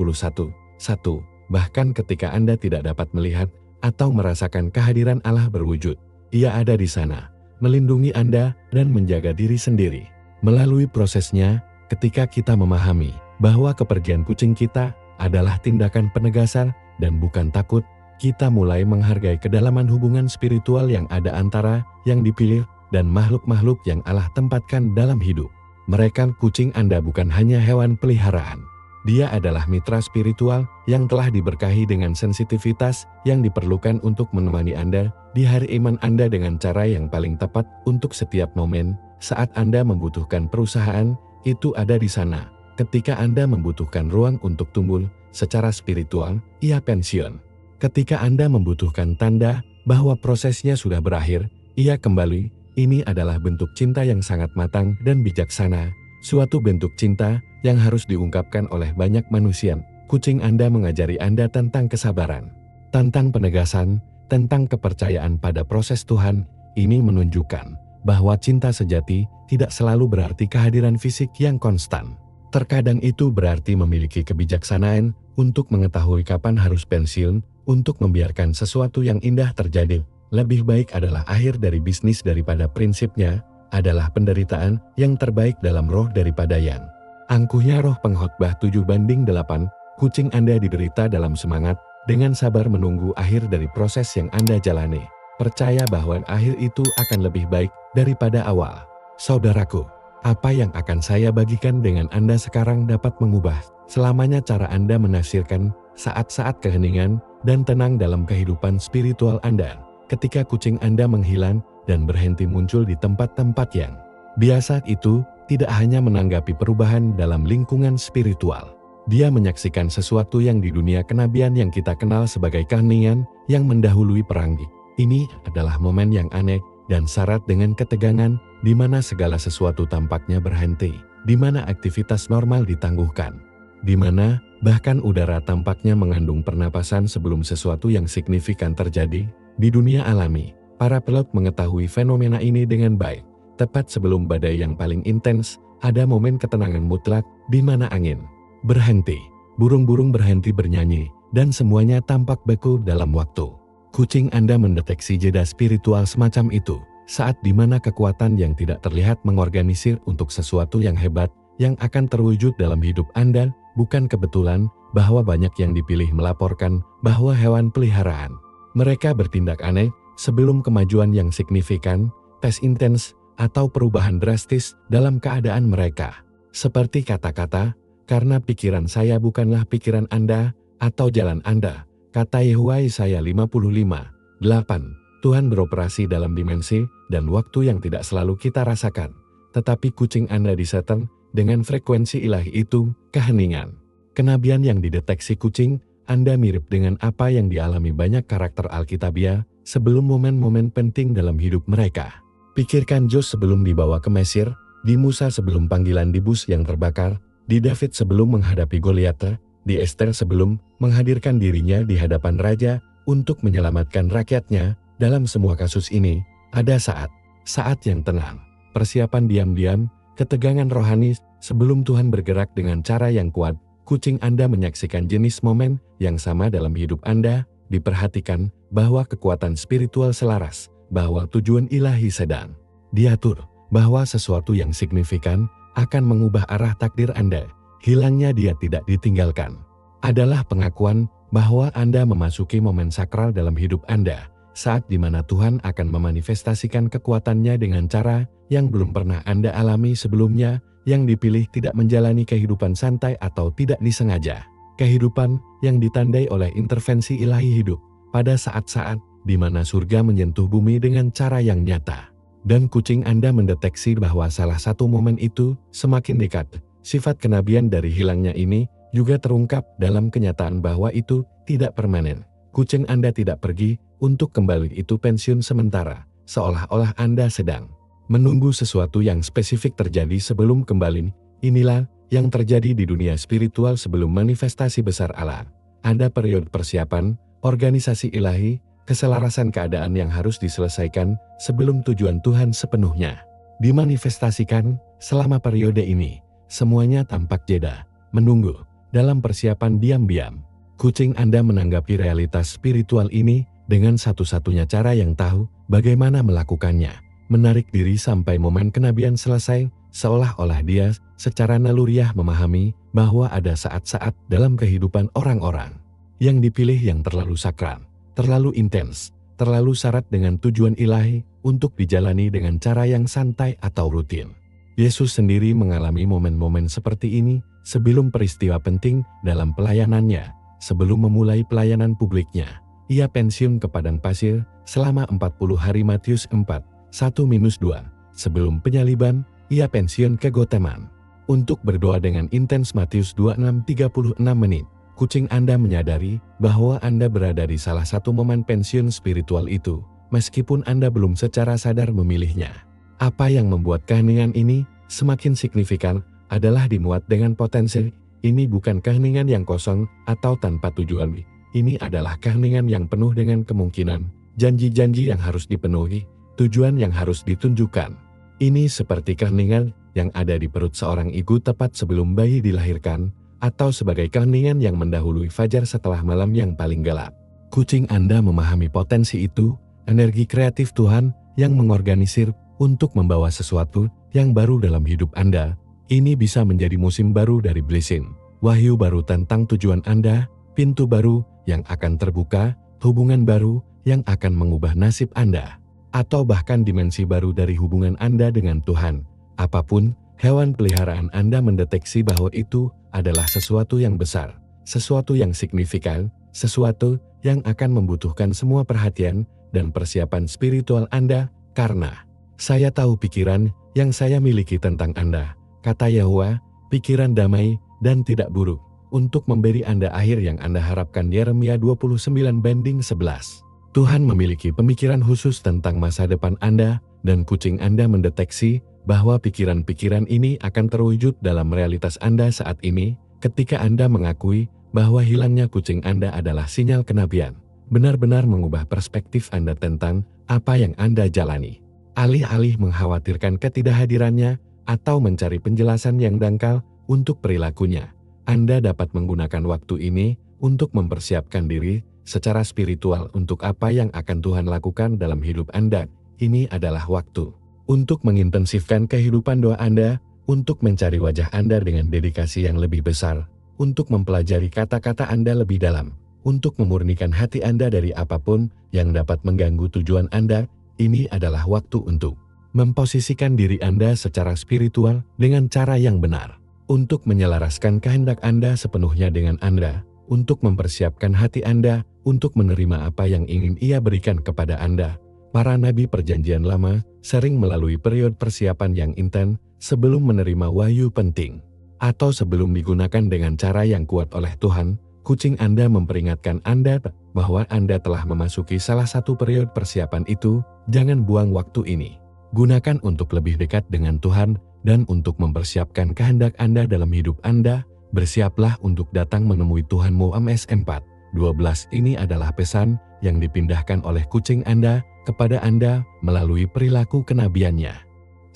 Bahkan ketika Anda tidak dapat melihat atau merasakan kehadiran Allah berwujud, Ia ada di sana, melindungi Anda dan menjaga diri sendiri. Melalui prosesnya, ketika kita memahami bahwa kepergian kucing kita adalah tindakan penegasan dan bukan takut, kita mulai menghargai kedalaman hubungan spiritual yang ada antara yang dipilih dan makhluk-makhluk yang Allah tempatkan dalam hidup. Mereka, kucing Anda bukan hanya hewan peliharaan. Dia adalah mitra spiritual yang telah diberkahi dengan sensitivitas yang diperlukan untuk menemani Anda di hari iman Anda dengan cara yang paling tepat untuk setiap momen. Saat Anda membutuhkan perusahaan, itu ada di sana. Ketika Anda membutuhkan ruang untuk tumbuh secara spiritual, Ia pensiun. Ketika Anda membutuhkan tanda bahwa prosesnya sudah berakhir, Ia kembali. Ini adalah bentuk cinta yang sangat matang dan bijaksana, suatu bentuk cinta yang harus diungkapkan oleh banyak manusia. Kucing Anda mengajari Anda tentang kesabaran, tentang penegasan, tentang kepercayaan pada proses Tuhan. Ini menunjukkan bahwa cinta sejati tidak selalu berarti kehadiran fisik yang konstan. Terkadang itu berarti memiliki kebijaksanaan untuk mengetahui kapan harus pensiun, untuk membiarkan sesuatu yang indah terjadi. Lebih baik adalah akhir dari bisnis daripada prinsipnya, adalah penderitaan yang terbaik dalam roh daripada yang angkuhnya. Roh Pengkhotbah 7:8, kucing Anda diderita dalam semangat, dengan sabar menunggu akhir dari proses yang Anda jalani. Percaya bahwa akhir itu akan lebih baik daripada awal. Saudaraku, apa yang akan saya bagikan dengan Anda sekarang dapat mengubah selamanya cara Anda menafsirkan saat-saat keheningan dan tenang dalam kehidupan spiritual Anda. Ketika kucing Anda menghilang dan berhenti muncul di tempat-tempat yang biasa, itu tidak hanya menanggapi perubahan dalam lingkungan spiritual. Dia menyaksikan sesuatu yang di dunia kenabian yang kita kenal sebagai keheningan yang mendahului perang. Ini adalah momen yang aneh dan syarat dengan ketegangan, di mana segala sesuatu tampaknya berhenti, di mana aktivitas normal ditangguhkan, di mana bahkan udara tampaknya mengandung pernapasan sebelum sesuatu yang signifikan terjadi. Di dunia alami, para pilot mengetahui fenomena ini dengan baik. Tepat sebelum badai yang paling intens, ada momen ketenangan mutlak di mana angin berhenti, burung-burung berhenti bernyanyi, dan semuanya tampak beku dalam waktu. Kucing Anda mendeteksi jeda spiritual semacam itu, saat di mana kekuatan yang tidak terlihat mengorganisir untuk sesuatu yang hebat, yang akan terwujud dalam hidup Anda. Bukan kebetulan bahwa banyak yang dipilih melaporkan bahwa hewan peliharaan mereka bertindak aneh sebelum kemajuan yang signifikan, tes intens, atau perubahan drastis dalam keadaan mereka. Seperti kata-kata, karena pikiran saya bukanlah pikiran Anda, atau jalan Anda, kata Yehuwa. Yesaya 55:8. Tuhan beroperasi dalam dimensi dan waktu yang tidak selalu kita rasakan. Tetapi kucing Anda disetel dengan frekuensi ilahi itu, keheningan. Kenabian yang dideteksi kucing Anda mirip dengan apa yang dialami banyak karakter Alkitabiah sebelum momen-momen penting dalam hidup mereka. Pikirkan Jos sebelum dibawa ke Mesir, di Musa sebelum panggilan di bus yang terbakar, di David sebelum menghadapi Goliat, di Esther sebelum menghadirkan dirinya di hadapan raja untuk menyelamatkan rakyatnya. Dalam semua kasus ini, ada saat yang tenang, persiapan diam-diam, ketegangan rohani sebelum Tuhan bergerak dengan cara yang kuat. Kucing Anda menyaksikan jenis momen yang sama dalam hidup Anda. Diperhatikan bahwa kekuatan spiritual selaras, bahwa tujuan ilahi sedang diatur, bahwa sesuatu yang signifikan akan mengubah arah takdir Anda. Hilangnya dia tidak ditinggalkan adalah pengakuan bahwa Anda memasuki momen sakral dalam hidup Anda, saat di mana Tuhan akan memanifestasikan kekuatannya dengan cara yang belum pernah Anda alami sebelumnya. Yang dipilih tidak menjalani kehidupan santai atau tidak disengaja. Kehidupan yang ditandai oleh intervensi ilahi hidup pada saat-saat di mana surga menyentuh bumi dengan cara yang nyata. Dan kucing Anda mendeteksi bahwa salah satu momen itu semakin dekat. Sifat kenabian dari hilangnya ini juga terungkap dalam kenyataan bahwa itu tidak permanen. Kucing Anda tidak pergi untuk kembali, itu pensiun sementara, seolah-olah Anda sedang menunggu sesuatu yang spesifik terjadi sebelum kembali. Inilah yang terjadi di dunia spiritual sebelum manifestasi besar Allah. Ada periode persiapan, organisasi ilahi, keselarasan keadaan yang harus diselesaikan sebelum tujuan Tuhan sepenuhnya dimanifestasikan. Selama periode ini, semuanya tampak jeda, menunggu, dalam persiapan diam-diam. Kucing Anda menanggapi realitas spiritual ini dengan satu-satunya cara yang tahu bagaimana melakukannya. Menarik diri sampai momen kenabian selesai, seolah-olah dia secara naluriah memahami bahwa ada saat-saat dalam kehidupan orang-orang yang dipilih yang terlalu sakral, terlalu intens, terlalu syarat dengan tujuan ilahi untuk dijalani dengan cara yang santai atau rutin. Yesus sendiri mengalami momen-momen seperti ini sebelum peristiwa penting dalam pelayanannya. Sebelum memulai pelayanan publiknya, ia pensiun ke padang pasir selama 40 hari. Matius 4:1-2. Sebelum penyaliban, ia pensiun ke Goteman untuk berdoa dengan intens. Matius 26:36 menit. Kucing Anda menyadari bahwa Anda berada di salah satu momen pensiun spiritual itu, meskipun Anda belum secara sadar memilihnya. Apa yang membuat keheningan ini semakin signifikan adalah dimuat dengan potensi. Ini bukan keheningan yang kosong atau tanpa tujuan. Ini adalah keheningan yang penuh dengan kemungkinan, janji-janji yang harus dipenuhi, tujuan yang harus ditunjukkan. Ini seperti keheningan yang ada di perut seorang ibu tepat sebelum bayi dilahirkan, atau sebagai keheningan yang mendahului fajar setelah malam yang paling gelap. Kucing Anda memahami potensi itu, energi kreatif Tuhan yang mengorganisir untuk membawa sesuatu yang baru dalam hidup Anda. Ini bisa menjadi musim baru dari blessing, wahyu baru tentang tujuan Anda, pintu baru yang akan terbuka, hubungan baru yang akan mengubah nasib Anda, atau bahkan dimensi baru dari hubungan Anda dengan Tuhan. Apapun, hewan peliharaan Anda mendeteksi bahwa itu adalah sesuatu yang besar, sesuatu yang signifikan, sesuatu yang akan membutuhkan semua perhatian dan persiapan spiritual Anda, karena saya tahu pikiran yang saya miliki tentang Anda, kata Yahwa, pikiran damai dan tidak buruk, untuk memberi Anda akhir yang Anda harapkan. Yeremia 29:11. Tuhan memiliki pemikiran khusus tentang masa depan Anda, dan kucing Anda mendeteksi bahwa pikiran-pikiran ini akan terwujud dalam realitas Anda saat ini, ketika Anda mengakui bahwa hilangnya kucing Anda adalah sinyal kenabian, benar-benar mengubah perspektif Anda tentang apa yang Anda jalani. Alih-alih mengkhawatirkan ketidakhadirannya atau mencari penjelasan yang dangkal untuk perilakunya, Anda dapat menggunakan waktu ini untuk mempersiapkan diri secara spiritual untuk apa yang akan Tuhan lakukan dalam hidup Anda. Ini adalah waktu untuk mengintensifkan kehidupan doa Anda, untuk mencari wajah Anda dengan dedikasi yang lebih besar, untuk mempelajari kata-kata Anda lebih dalam, untuk memurnikan hati Anda dari apapun yang dapat mengganggu tujuan Anda. Ini adalah waktu untuk memposisikan diri Anda secara spiritual dengan cara yang benar, untuk menyelaraskan kehendak Anda sepenuhnya dengan Anda, untuk mempersiapkan hati Anda untuk menerima apa yang ingin Ia berikan kepada Anda. Para nabi Perjanjian Lama sering melalui periode persiapan yang intens sebelum menerima wahyu penting, atau sebelum digunakan dengan cara yang kuat oleh Tuhan. Kucing Anda memperingatkan Anda bahwa Anda telah memasuki salah satu periode persiapan itu. Jangan buang waktu ini. Gunakan untuk lebih dekat dengan Tuhan dan untuk mempersiapkan kehendak Anda dalam hidup Anda. Bersiaplah untuk datang menemui Tuhanmu. Amos 4:12. Ini adalah pesan yang dipindahkan oleh kucing Anda kepada Anda melalui perilaku kenabiannya.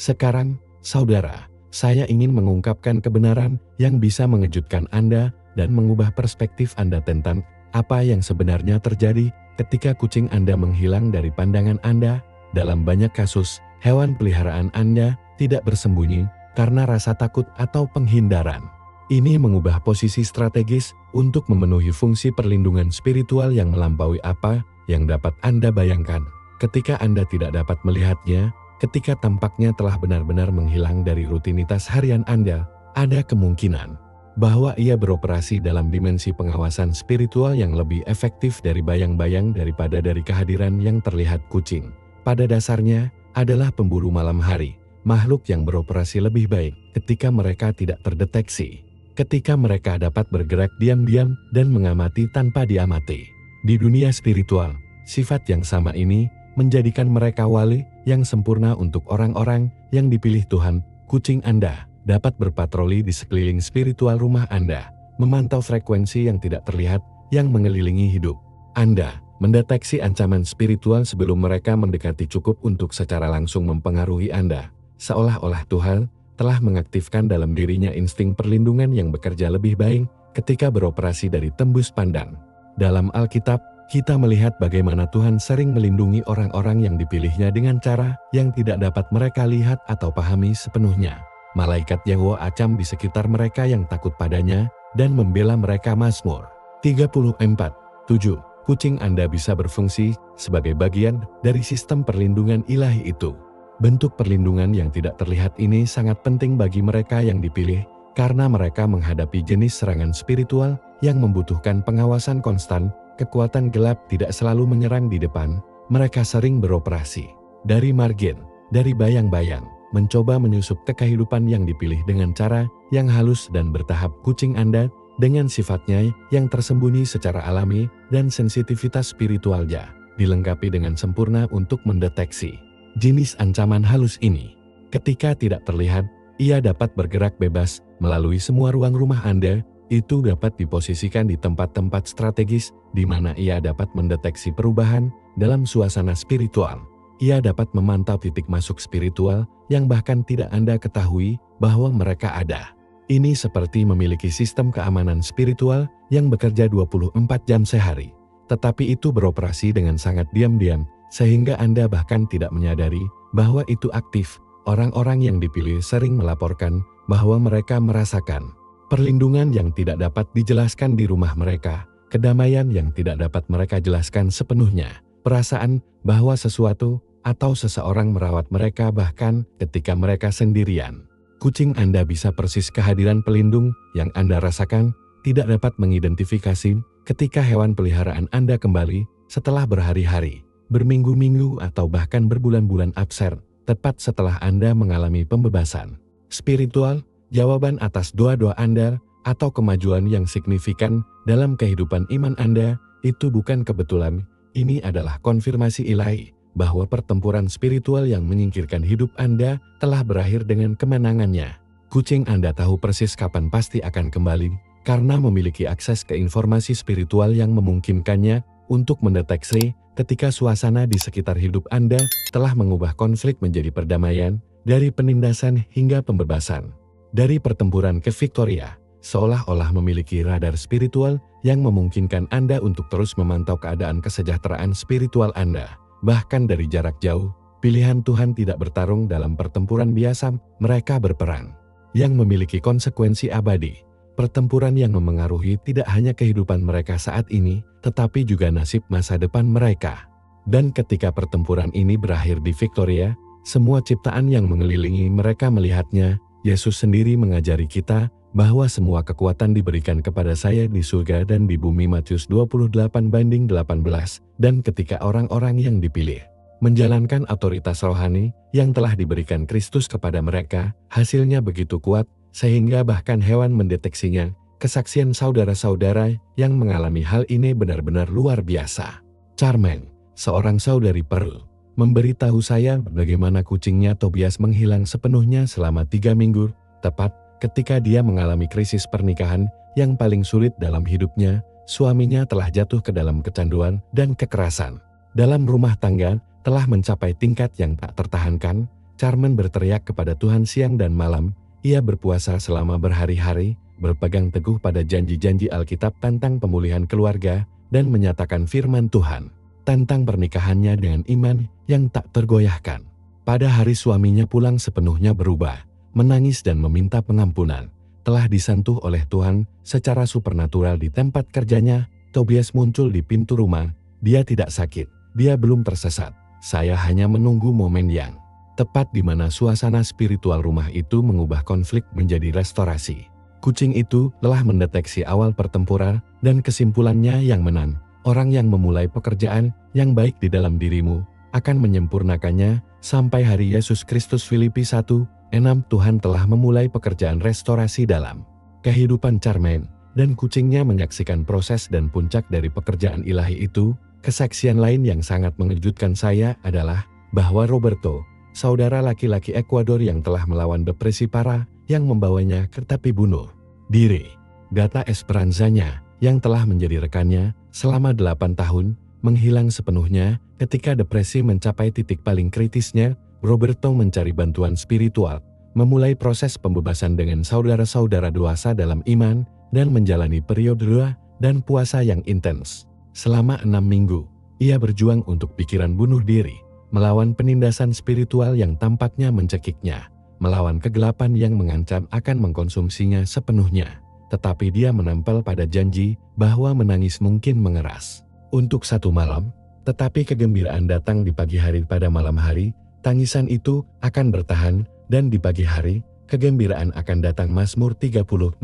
Sekarang, saudara, saya ingin mengungkapkan kebenaran yang bisa mengejutkan Anda dan mengubah perspektif Anda tentang apa yang sebenarnya terjadi ketika kucing Anda menghilang dari pandangan Anda. Dalam banyak kasus, hewan peliharaan Anda tidak bersembunyi karena rasa takut atau penghindaran. Ini mengubah posisi strategis untuk memenuhi fungsi perlindungan spiritual yang melampaui apa yang dapat Anda bayangkan. Ketika Anda tidak dapat melihatnya, ketika tampaknya telah benar-benar menghilang dari rutinitas harian Anda, ada kemungkinan bahwa ia beroperasi dalam dimensi pengawasan spiritual yang lebih efektif dari bayang-bayang daripada dari kehadiran yang terlihat. Kucing, pada dasarnya, adalah pemburu malam hari, makhluk yang beroperasi lebih baik ketika mereka tidak terdeteksi, ketika mereka dapat bergerak diam-diam dan mengamati tanpa diamati. Di dunia spiritual, sifat yang sama ini menjadikan mereka wali yang sempurna untuk orang-orang yang dipilih Tuhan. Kucing Anda dapat berpatroli di sekeliling spiritual rumah Anda, memantau frekuensi yang tidak terlihat yang mengelilingi hidup Anda, mendeteksi ancaman spiritual sebelum mereka mendekati, cukup untuk secara langsung mempengaruhi Anda, seolah-olah Tuhan telah mengaktifkan dalam dirinya insting perlindungan yang bekerja lebih baik ketika beroperasi dari tembus pandang. Dalam Alkitab, kita melihat bagaimana Tuhan sering melindungi orang-orang yang dipilihnya dengan cara yang tidak dapat mereka lihat atau pahami sepenuhnya. Malaikat Yahwa acam di sekitar mereka yang takut padanya dan membela mereka. Mazmur 34:7. Kucing Anda bisa berfungsi sebagai bagian dari sistem perlindungan ilahi itu. Bentuk perlindungan yang tidak terlihat ini sangat penting bagi mereka yang dipilih, karena mereka menghadapi jenis serangan spiritual yang membutuhkan pengawasan konstan. Kekuatan gelap tidak selalu menyerang di depan, mereka sering beroperasi dari margin, dari bayang-bayang, mencoba menyusup ke kehidupan yang dipilih dengan cara yang halus dan bertahap. Kucing Anda, dengan sifatnya yang tersembunyi secara alami dan sensitivitas spiritualnya, dilengkapi dengan sempurna untuk mendeteksi jenis ancaman halus ini. Ketika tidak terlihat, ia dapat bergerak bebas melalui semua ruang rumah Anda. Itu dapat diposisikan di tempat-tempat strategis di mana ia dapat mendeteksi perubahan dalam suasana spiritual. Ia dapat memantau titik masuk spiritual yang bahkan tidak Anda ketahui bahwa mereka ada. Ini seperti memiliki sistem keamanan spiritual yang bekerja 24 jam sehari. tetapi itu beroperasi dengan sangat diam-diam, sehingga Anda bahkan tidak menyadari bahwa itu aktif. Orang-orang yang dipilih sering melaporkan bahwa mereka merasakan perlindungan yang tidak dapat dijelaskan di rumah mereka, kedamaian yang tidak dapat mereka jelaskan sepenuhnya, perasaan bahwa sesuatu atau seseorang merawat mereka bahkan ketika mereka sendirian. Kucing Anda bisa persis kehadiran pelindung yang Anda rasakan, tidak dapat mengidentifikasi ketika hewan peliharaan Anda kembali setelah berhari-hari, berminggu-minggu atau bahkan berbulan-bulan absen, tepat setelah Anda mengalami pembebasan spiritual, jawaban atas doa-doa Anda, atau kemajuan yang signifikan dalam kehidupan iman Anda. Itu bukan kebetulan, ini adalah konfirmasi ilahi bahwa pertempuran spiritual yang menyingkirkan hidup Anda telah berakhir dengan kemenangannya. Kucing Anda tahu persis kapan pasti akan kembali, karena memiliki akses ke informasi spiritual yang memungkinkannya untuk mendeteksi ketika suasana di sekitar hidup Anda telah mengubah konflik menjadi perdamaian, dari penindasan hingga pembebasan. Dari pertempuran ke Victoria, seolah-olah memiliki radar spiritual yang memungkinkan Anda untuk terus memantau keadaan kesejahteraan spiritual Anda. Bahkan dari jarak jauh, pilihan Tuhan tidak bertarung dalam pertempuran biasa, mereka berperang yang memiliki konsekuensi abadi. Pertempuran yang memengaruhi tidak hanya kehidupan mereka saat ini, tetapi juga nasib masa depan mereka. Dan ketika pertempuran ini berakhir di Victoria, semua ciptaan yang mengelilingi mereka melihatnya. Yesus sendiri mengajari kita bahwa semua kekuatan diberikan kepada saya di surga dan di bumi, Matius 28:18. Dan ketika orang-orang yang dipilih menjalankan otoritas rohani yang telah diberikan Kristus kepada mereka, hasilnya begitu kuat, sehingga bahkan hewan mendeteksinya. Kesaksian saudara-saudara yang mengalami hal ini benar-benar luar biasa. Charmaine, seorang saudari Pearl, memberitahu saya bagaimana kucingnya Tobias menghilang sepenuhnya selama 3 minggu, tepat ketika dia mengalami krisis pernikahan yang paling sulit dalam hidupnya. Suaminya telah jatuh ke dalam kecanduan dan kekerasan dalam rumah tangga telah mencapai tingkat yang tak tertahankan. Charmaine berteriak kepada Tuhan siang dan malam. Ia berpuasa selama berhari-hari, berpegang teguh pada janji-janji Alkitab tentang pemulihan keluarga, dan menyatakan firman Tuhan tentang pernikahannya dengan iman yang tak tergoyahkan. Pada hari suaminya pulang sepenuhnya berubah, menangis dan meminta pengampunan, telah disentuh oleh Tuhan secara supernatural di tempat kerjanya. Tobias muncul di pintu rumah. Dia tidak sakit, dia belum tersesat. Saya hanya menunggu momen yang tepat di mana suasana spiritual rumah itu mengubah konflik menjadi restorasi. Kucing itu telah mendeteksi awal pertempuran dan kesimpulannya yang menang. Orang yang memulai pekerjaan yang baik di dalam dirimu akan menyempurnakannya sampai hari Yesus Kristus. Filipi 1:6. Tuhan telah memulai pekerjaan restorasi dalam kehidupan Charmaine, dan kucingnya menyaksikan proses dan puncak dari pekerjaan ilahi itu. Kesaksian lain yang sangat mengejutkan saya adalah bahwa Roberto, saudara laki-laki Ekuador yang telah melawan depresi parah yang membawanya ke tepi bunuh diri, Gata Esperanzanya yang telah menjadi rekannya selama 8 tahun, menghilang sepenuhnya ketika depresi mencapai titik paling kritisnya. Roberto mencari bantuan spiritual, memulai proses pembebasan dengan saudara-saudara dewasa dalam iman, dan menjalani periode doa dan puasa yang intens. Selama 6 minggu, ia berjuang untuk pikiran bunuh diri, melawan penindasan spiritual yang tampaknya mencekiknya, melawan kegelapan yang mengancam akan mengkonsumsinya sepenuhnya. Tetapi dia menempel pada janji bahwa menangis mungkin mengeras untuk 1 malam, tetapi kegembiraan datang di pagi hari. Pada malam hari, tangisan itu akan bertahan, dan di pagi hari, kegembiraan akan datang. Mazmur 35.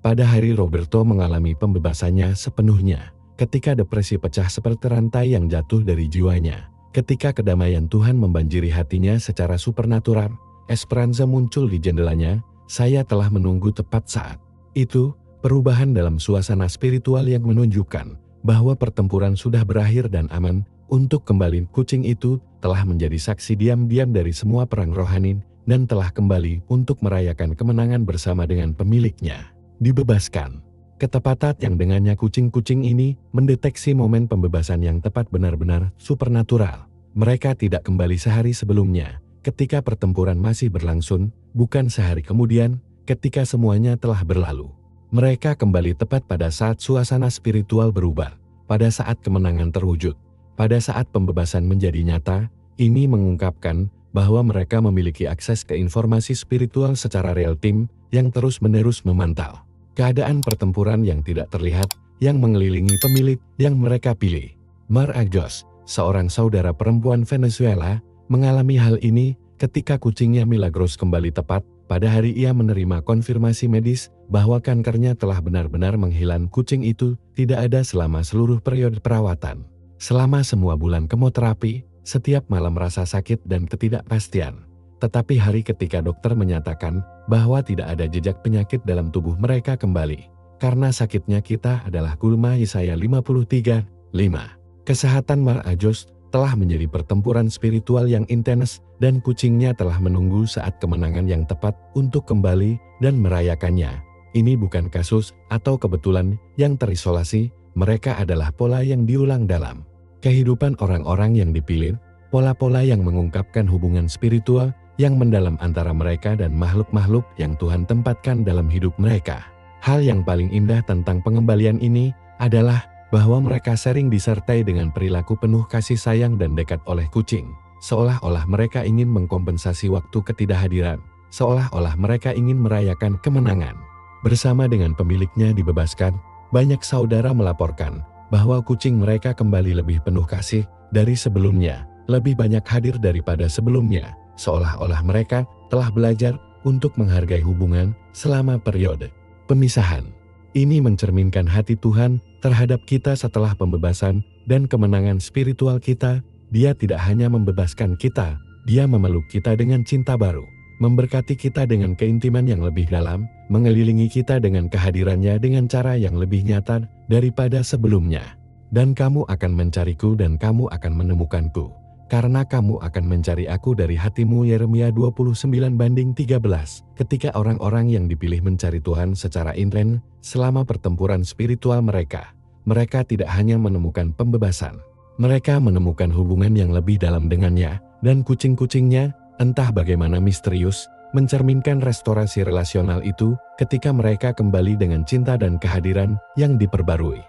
Pada hari Roberto mengalami pembebasannya sepenuhnya, ketika depresi pecah seperti rantai yang jatuh dari jiwanya, ketika kedamaian Tuhan membanjiri hatinya secara supernatural, Esperanza muncul di jendelanya. Saya telah menunggu tepat saat itu, perubahan dalam suasana spiritual yang menunjukkan bahwa pertempuran sudah berakhir dan aman untuk kembali. Kucing itu telah menjadi saksi diam-diam dari semua perang rohani dan telah kembali untuk merayakan kemenangan bersama dengan pemiliknya. Dibebaskan. Ketepatan yang dengannya kucing-kucing ini mendeteksi momen pembebasan yang tepat benar-benar supernatural. Mereka tidak kembali sehari sebelumnya, ketika pertempuran masih berlangsung, bukan sehari kemudian, ketika semuanya telah berlalu. Mereka kembali tepat pada saat suasana spiritual berubah, pada saat kemenangan terwujud, pada saat pembebasan menjadi nyata. Ini mengungkapkan bahwa mereka memiliki akses ke informasi spiritual secara real-time yang terus-menerus memantau keadaan pertempuran yang tidak terlihat yang mengelilingi pemilik yang mereka pilih. Mar Ajos, seorang saudara perempuan Venezuela, mengalami hal ini ketika kucingnya Milagros kembali tepat pada hari ia menerima konfirmasi medis bahwa kankernya telah benar-benar menghilang. Kucing itu tidak ada selama seluruh periode perawatan. Selama semua bulan kemoterapi, setiap malam rasa sakit dan ketidakpastian. Tetapi hari ketika dokter menyatakan bahwa tidak ada jejak penyakit dalam tubuh mereka kembali. Karena sakitnya kita adalah gulma. Yesaya 53:5. Kesehatan Mar Ajos telah menjadi pertempuran spiritual yang intens dan kucingnya telah menunggu saat kemenangan yang tepat untuk kembali dan merayakannya. Ini bukan kasus atau kebetulan yang terisolasi, mereka adalah pola yang diulang dalam kehidupan orang-orang yang dipilih, pola-pola yang mengungkapkan hubungan spiritual yang mendalam antara mereka dan makhluk-makhluk yang Tuhan tempatkan dalam hidup mereka. Hal yang paling indah tentang pengembalian ini adalah bahwa mereka sering disertai dengan perilaku penuh kasih sayang dan dekat oleh kucing, seolah-olah mereka ingin mengkompensasi waktu ketidakhadiran, seolah-olah mereka ingin merayakan kemenangan. Bersama dengan pemiliknya dibebaskan, banyak saudara melaporkan bahwa kucing mereka kembali lebih penuh kasih dari sebelumnya, lebih banyak hadir daripada sebelumnya, seolah-olah mereka telah belajar untuk menghargai hubungan selama periode pemisahan. Ini mencerminkan hati Tuhan terhadap kita setelah pembebasan dan kemenangan spiritual kita. Dia tidak hanya membebaskan kita, Dia memeluk kita dengan cinta baru, memberkati kita dengan keintiman yang lebih dalam, mengelilingi kita dengan kehadirannya dengan cara yang lebih nyata daripada sebelumnya. Dan kamu akan mencariku dan kamu akan menemukanku, karena kamu akan mencari aku dari hatimu. Yeremia 29:13. Ketika orang-orang yang dipilih mencari Tuhan secara intens selama pertempuran spiritual mereka tidak hanya menemukan pembebasan, mereka menemukan hubungan yang lebih dalam dengannya, dan kucing-kucingnya, entah bagaimana misterius, mencerminkan restorasi relasional itu ketika mereka kembali dengan cinta dan kehadiran yang diperbarui.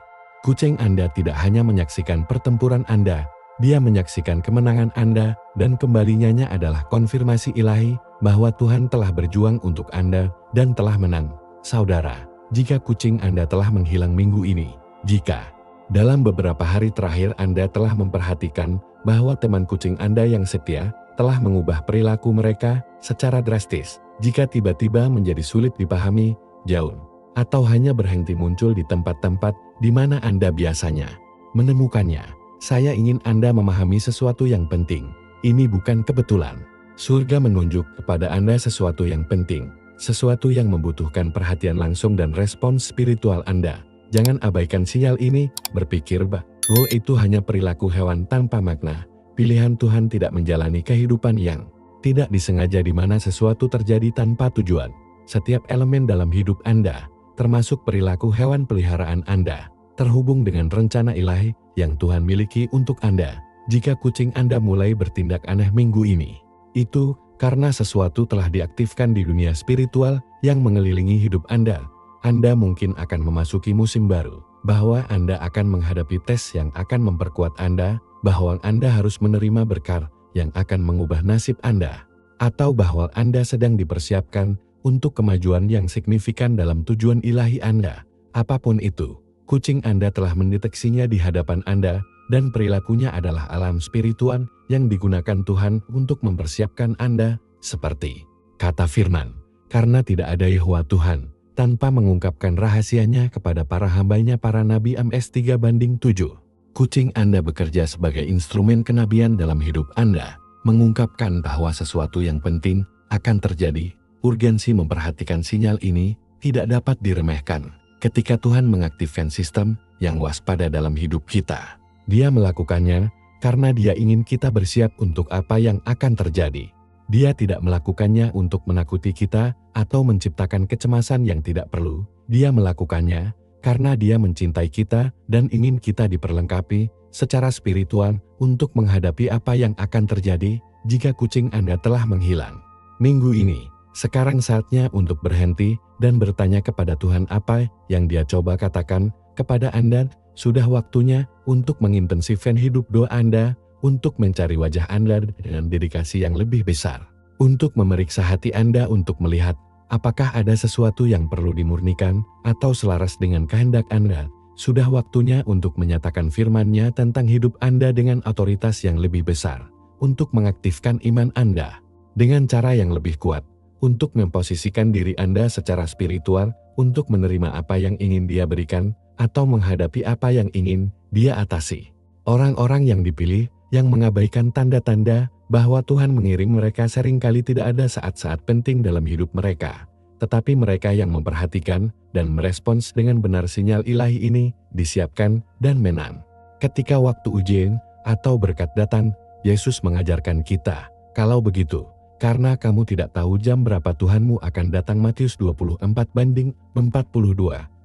Kucing Anda tidak hanya menyaksikan pertempuran Anda, dia menyaksikan kemenangan Anda, dan kembalinya adalah konfirmasi ilahi bahwa Tuhan telah berjuang untuk Anda dan telah menang. Saudara, jika kucing Anda telah menghilang minggu ini, jika dalam beberapa hari terakhir Anda telah memperhatikan bahwa teman kucing Anda yang setia telah mengubah perilaku mereka secara drastis, jika tiba-tiba menjadi sulit dipahami, jauh, atau hanya berhenti muncul di tempat-tempat di mana Anda biasanya menemukannya, saya ingin Anda memahami sesuatu yang penting. Ini bukan kebetulan. Surga menunjuk kepada Anda sesuatu yang penting, sesuatu yang membutuhkan perhatian langsung dan respons spiritual Anda. Jangan abaikan sinyal ini, berpikir bahwa itu hanya perilaku hewan tanpa makna. Pilihan Tuhan tidak menjalani kehidupan yang tidak disengaja di mana sesuatu terjadi tanpa tujuan. Setiap elemen dalam hidup Anda, termasuk perilaku hewan peliharaan Anda, terhubung dengan rencana ilahi yang Tuhan miliki untuk Anda. Jika kucing Anda mulai bertindak aneh minggu ini, itu karena sesuatu telah diaktifkan di dunia spiritual yang mengelilingi hidup Anda. Anda mungkin akan memasuki musim baru, bahwa Anda akan menghadapi tes yang akan memperkuat Anda, bahwa Anda harus menerima berkat yang akan mengubah nasib Anda, atau bahwa Anda sedang dipersiapkan untuk kemajuan yang signifikan dalam tujuan ilahi Anda. Apapun itu, kucing Anda telah mendeteksinya di hadapan Anda, dan perilakunya adalah alam spiritual yang digunakan Tuhan untuk mempersiapkan Anda, seperti kata firman, karena tidak ada Yehova Tuhan, tanpa mengungkapkan rahasianya kepada para hambanya para nabi. Ams 3:7. Kucing Anda bekerja sebagai instrumen kenabian dalam hidup Anda, mengungkapkan bahwa sesuatu yang penting akan terjadi. Urgensi memperhatikan sinyal ini tidak dapat diremehkan. Ketika Tuhan mengaktifkan sistem yang waspada dalam hidup kita, Dia melakukannya karena Dia ingin kita bersiap untuk apa yang akan terjadi. Dia tidak melakukannya untuk menakuti kita atau menciptakan kecemasan yang tidak perlu. Dia melakukannya karena Dia mencintai kita dan ingin kita diperlengkapi secara spiritual untuk menghadapi apa yang akan terjadi jika kucing Anda telah menghilang. Minggu ini, sekarang saatnya untuk berhenti dan bertanya kepada Tuhan apa yang Dia coba katakan kepada Anda sudah waktunya untuk mengintensifkan hidup doa Anda, untuk mencari wajah Anda dengan dedikasi yang lebih besar, untuk memeriksa hati Anda untuk melihat apakah ada sesuatu yang perlu dimurnikan atau selaras dengan kehendak Anda. Sudah waktunya untuk menyatakan firman-Nya tentang hidup Anda dengan otoritas yang lebih besar, untuk mengaktifkan iman Anda dengan cara yang lebih kuat, untuk memposisikan diri Anda secara spiritual, untuk menerima apa yang ingin Dia berikan, atau menghadapi apa yang ingin Dia atasi. Orang-orang yang dipilih, yang mengabaikan tanda-tanda bahwa Tuhan mengirim mereka seringkali tidak ada saat-saat penting dalam hidup mereka. Tetapi mereka yang memperhatikan dan merespons dengan benar sinyal ilahi ini, disiapkan dan menang. Ketika waktu ujian atau berkat datang, Yesus mengajarkan kita, kalau begitu, karena kamu tidak tahu jam berapa Tuhanmu akan datang. Matius 24:42.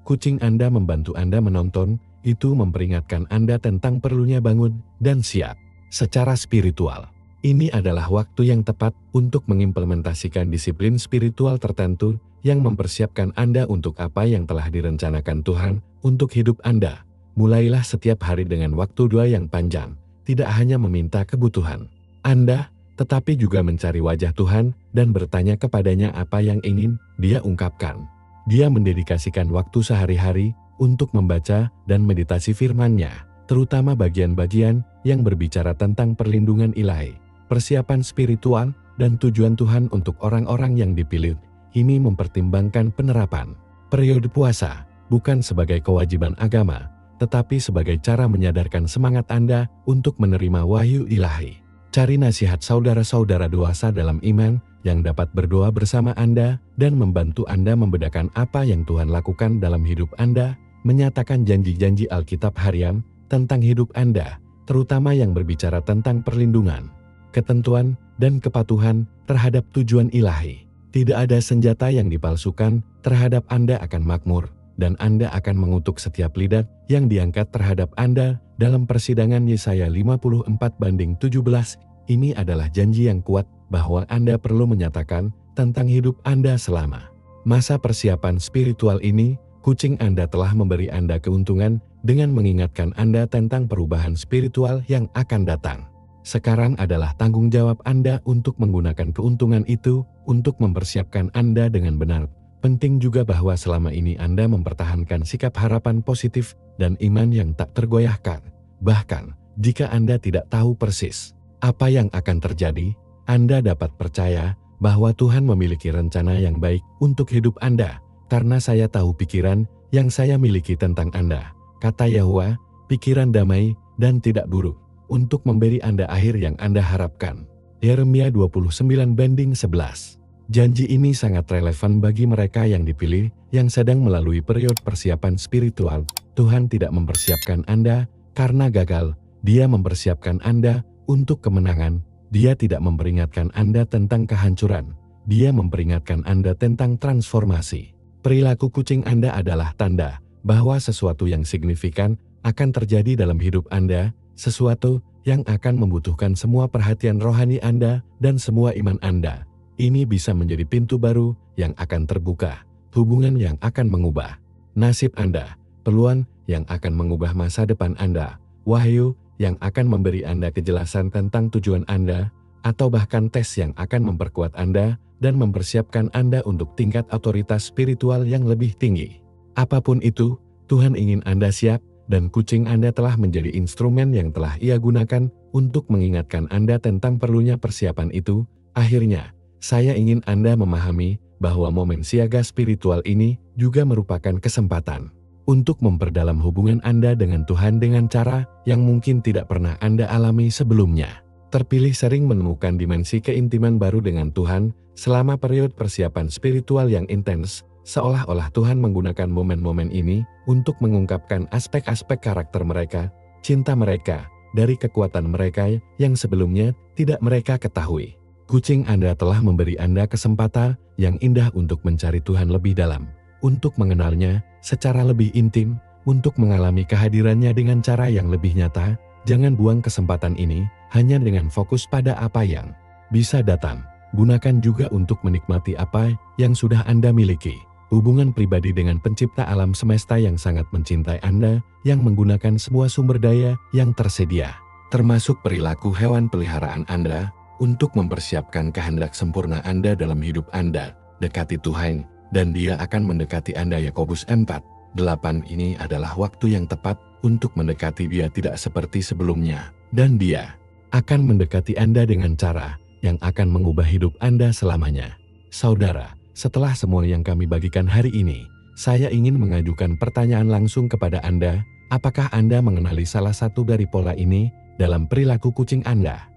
Kucing Anda membantu Anda menonton, itu memperingatkan Anda tentang perlunya bangun dan siap. Secara spiritual, ini adalah waktu yang tepat untuk mengimplementasikan disiplin spiritual tertentu yang mempersiapkan Anda untuk apa yang telah direncanakan Tuhan untuk hidup Anda. Mulailah setiap hari dengan waktu doa yang panjang, tidak hanya meminta kebutuhan Anda, tetapi juga mencari wajah Tuhan dan bertanya kepadanya apa yang ingin Dia ungkapkan. Dia mendedikasikan waktu sehari-hari untuk membaca dan meditasi firman-Nya, terutama bagian-bagian yang berbicara tentang perlindungan ilahi, persiapan spiritual, dan tujuan Tuhan untuk orang-orang yang dipilih. Ini mempertimbangkan penerapan periode puasa, bukan sebagai kewajiban agama, tetapi sebagai cara menyadarkan semangat Anda untuk menerima wahyu ilahi. Cari nasihat saudara-saudara dewasa dalam iman yang dapat berdoa bersama Anda dan membantu Anda membedakan apa yang Tuhan lakukan dalam hidup Anda, menyatakan janji-janji Alkitab harian tentang hidup Anda, terutama yang berbicara tentang perlindungan, ketentuan, dan kepatuhan terhadap tujuan ilahi. Tidak ada senjata yang dipalsukan terhadap Anda akan makmur, dan Anda akan mengutuk setiap lidah yang diangkat terhadap Anda dalam persidangan Yesaya 54:17. Ini adalah janji yang kuat bahwa Anda perlu menyatakan tentang hidup Anda selama masa persiapan spiritual ini. Kucing Anda telah memberi Anda keuntungan dengan mengingatkan Anda tentang perubahan spiritual yang akan datang. Sekarang adalah tanggung jawab Anda untuk menggunakan keuntungan itu untuk mempersiapkan Anda dengan benar. Penting juga bahwa selama ini Anda mempertahankan sikap harapan positif dan iman yang tak tergoyahkan. Bahkan, jika Anda tidak tahu persis apa yang akan terjadi, Anda dapat percaya bahwa Tuhan memiliki rencana yang baik untuk hidup Anda. Karena saya tahu pikiran yang saya miliki tentang Anda, kata Yahwa, pikiran damai dan tidak buruk, untuk memberi Anda akhir yang Anda harapkan. Yeremia 29:11. Janji ini sangat relevan bagi mereka yang dipilih, yang sedang melalui periode persiapan spiritual. Tuhan tidak mempersiapkan Anda karena gagal, Dia mempersiapkan Anda untuk kemenangan. Dia tidak memperingatkan Anda tentang kehancuran, Dia memperingatkan Anda tentang transformasi. Perilaku kucing Anda adalah tanda bahwa sesuatu yang signifikan akan terjadi dalam hidup Anda, sesuatu yang akan membutuhkan semua perhatian rohani Anda dan semua iman Anda. Ini bisa menjadi pintu baru yang akan terbuka, hubungan yang akan mengubah nasib Anda, peluang yang akan mengubah masa depan Anda, wahyu yang akan memberi Anda kejelasan tentang tujuan Anda, atau bahkan tes yang akan memperkuat Anda dan mempersiapkan Anda untuk tingkat otoritas spiritual yang lebih tinggi. Apapun itu, Tuhan ingin Anda siap, dan kucing Anda telah menjadi instrumen yang telah Ia gunakan untuk mengingatkan Anda tentang perlunya persiapan itu. Akhirnya, saya ingin Anda memahami bahwa momen siaga spiritual ini juga merupakan kesempatan untuk memperdalam hubungan Anda dengan Tuhan dengan cara yang mungkin tidak pernah Anda alami sebelumnya. Terpilih sering menemukan dimensi keintiman baru dengan Tuhan selama periode persiapan spiritual yang intens, seolah-olah Tuhan menggunakan momen-momen ini untuk mengungkapkan aspek-aspek karakter mereka, cinta mereka, dari kekuatan mereka yang sebelumnya tidak mereka ketahui. Kucing Anda telah memberi Anda kesempatan yang indah untuk mencari Tuhan lebih dalam, untuk mengenalnya secara lebih intim, untuk mengalami kehadirannya dengan cara yang lebih nyata. Jangan buang kesempatan ini hanya dengan fokus pada apa yang bisa datang. Gunakan juga untuk menikmati apa yang sudah Anda miliki. hubungan pribadi dengan pencipta alam semesta yang sangat mencintai Anda, yang menggunakan semua sumber daya yang tersedia, termasuk perilaku hewan peliharaan Anda, untuk mempersiapkan kehendak sempurna Anda dalam hidup Anda. Dekati Tuhan, dan Dia akan mendekati Anda. Yakobus 4:8. Ini adalah waktu yang tepat untuk mendekati Dia, tidak seperti sebelumnya, dan Dia akan mendekati Anda dengan cara yang akan mengubah hidup Anda selamanya. Saudara, setelah semua yang kami bagikan hari ini, saya ingin mengajukan pertanyaan langsung kepada Anda. Apakah Anda mengenali salah satu dari pola ini dalam perilaku kucing Anda?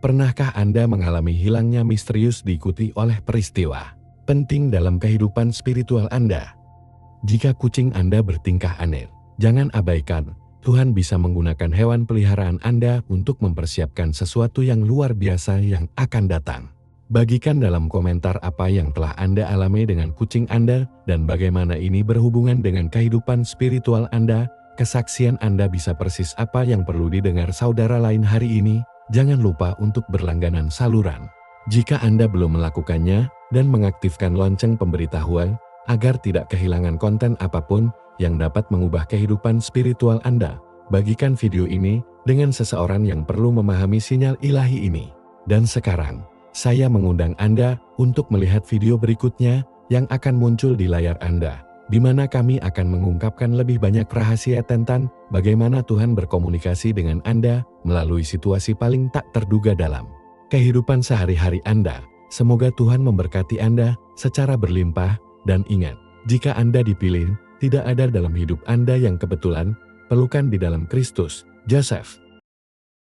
Pernahkah Anda mengalami hilangnya misterius diikuti oleh peristiwa penting dalam kehidupan spiritual Anda? Jika kucing Anda bertingkah aneh, jangan abaikan. Tuhan bisa menggunakan hewan peliharaan Anda untuk mempersiapkan sesuatu yang luar biasa yang akan datang. Bagikan dalam komentar apa yang telah Anda alami dengan kucing Anda dan bagaimana ini berhubungan dengan kehidupan spiritual Anda. Kesaksian Anda bisa persis apa yang perlu didengar saudara lain hari ini. Jangan lupa untuk berlangganan saluran jika Anda belum melakukannya, dan mengaktifkan lonceng pemberitahuan agar tidak kehilangan konten apapun yang dapat mengubah kehidupan spiritual Anda. Bagikan video ini dengan seseorang yang perlu memahami sinyal ilahi ini. Dan sekarang, saya mengundang Anda untuk melihat video berikutnya yang akan muncul di layar Anda, di mana kami akan mengungkapkan lebih banyak rahasia tentang bagaimana Tuhan berkomunikasi dengan Anda melalui situasi paling tak terduga dalam kehidupan sehari-hari Anda. Semoga Tuhan memberkati Anda secara berlimpah, dan ingat, jika Anda dipilih, tidak ada dalam hidup Anda yang kebetulan. Pelukan di dalam Kristus. Joseph.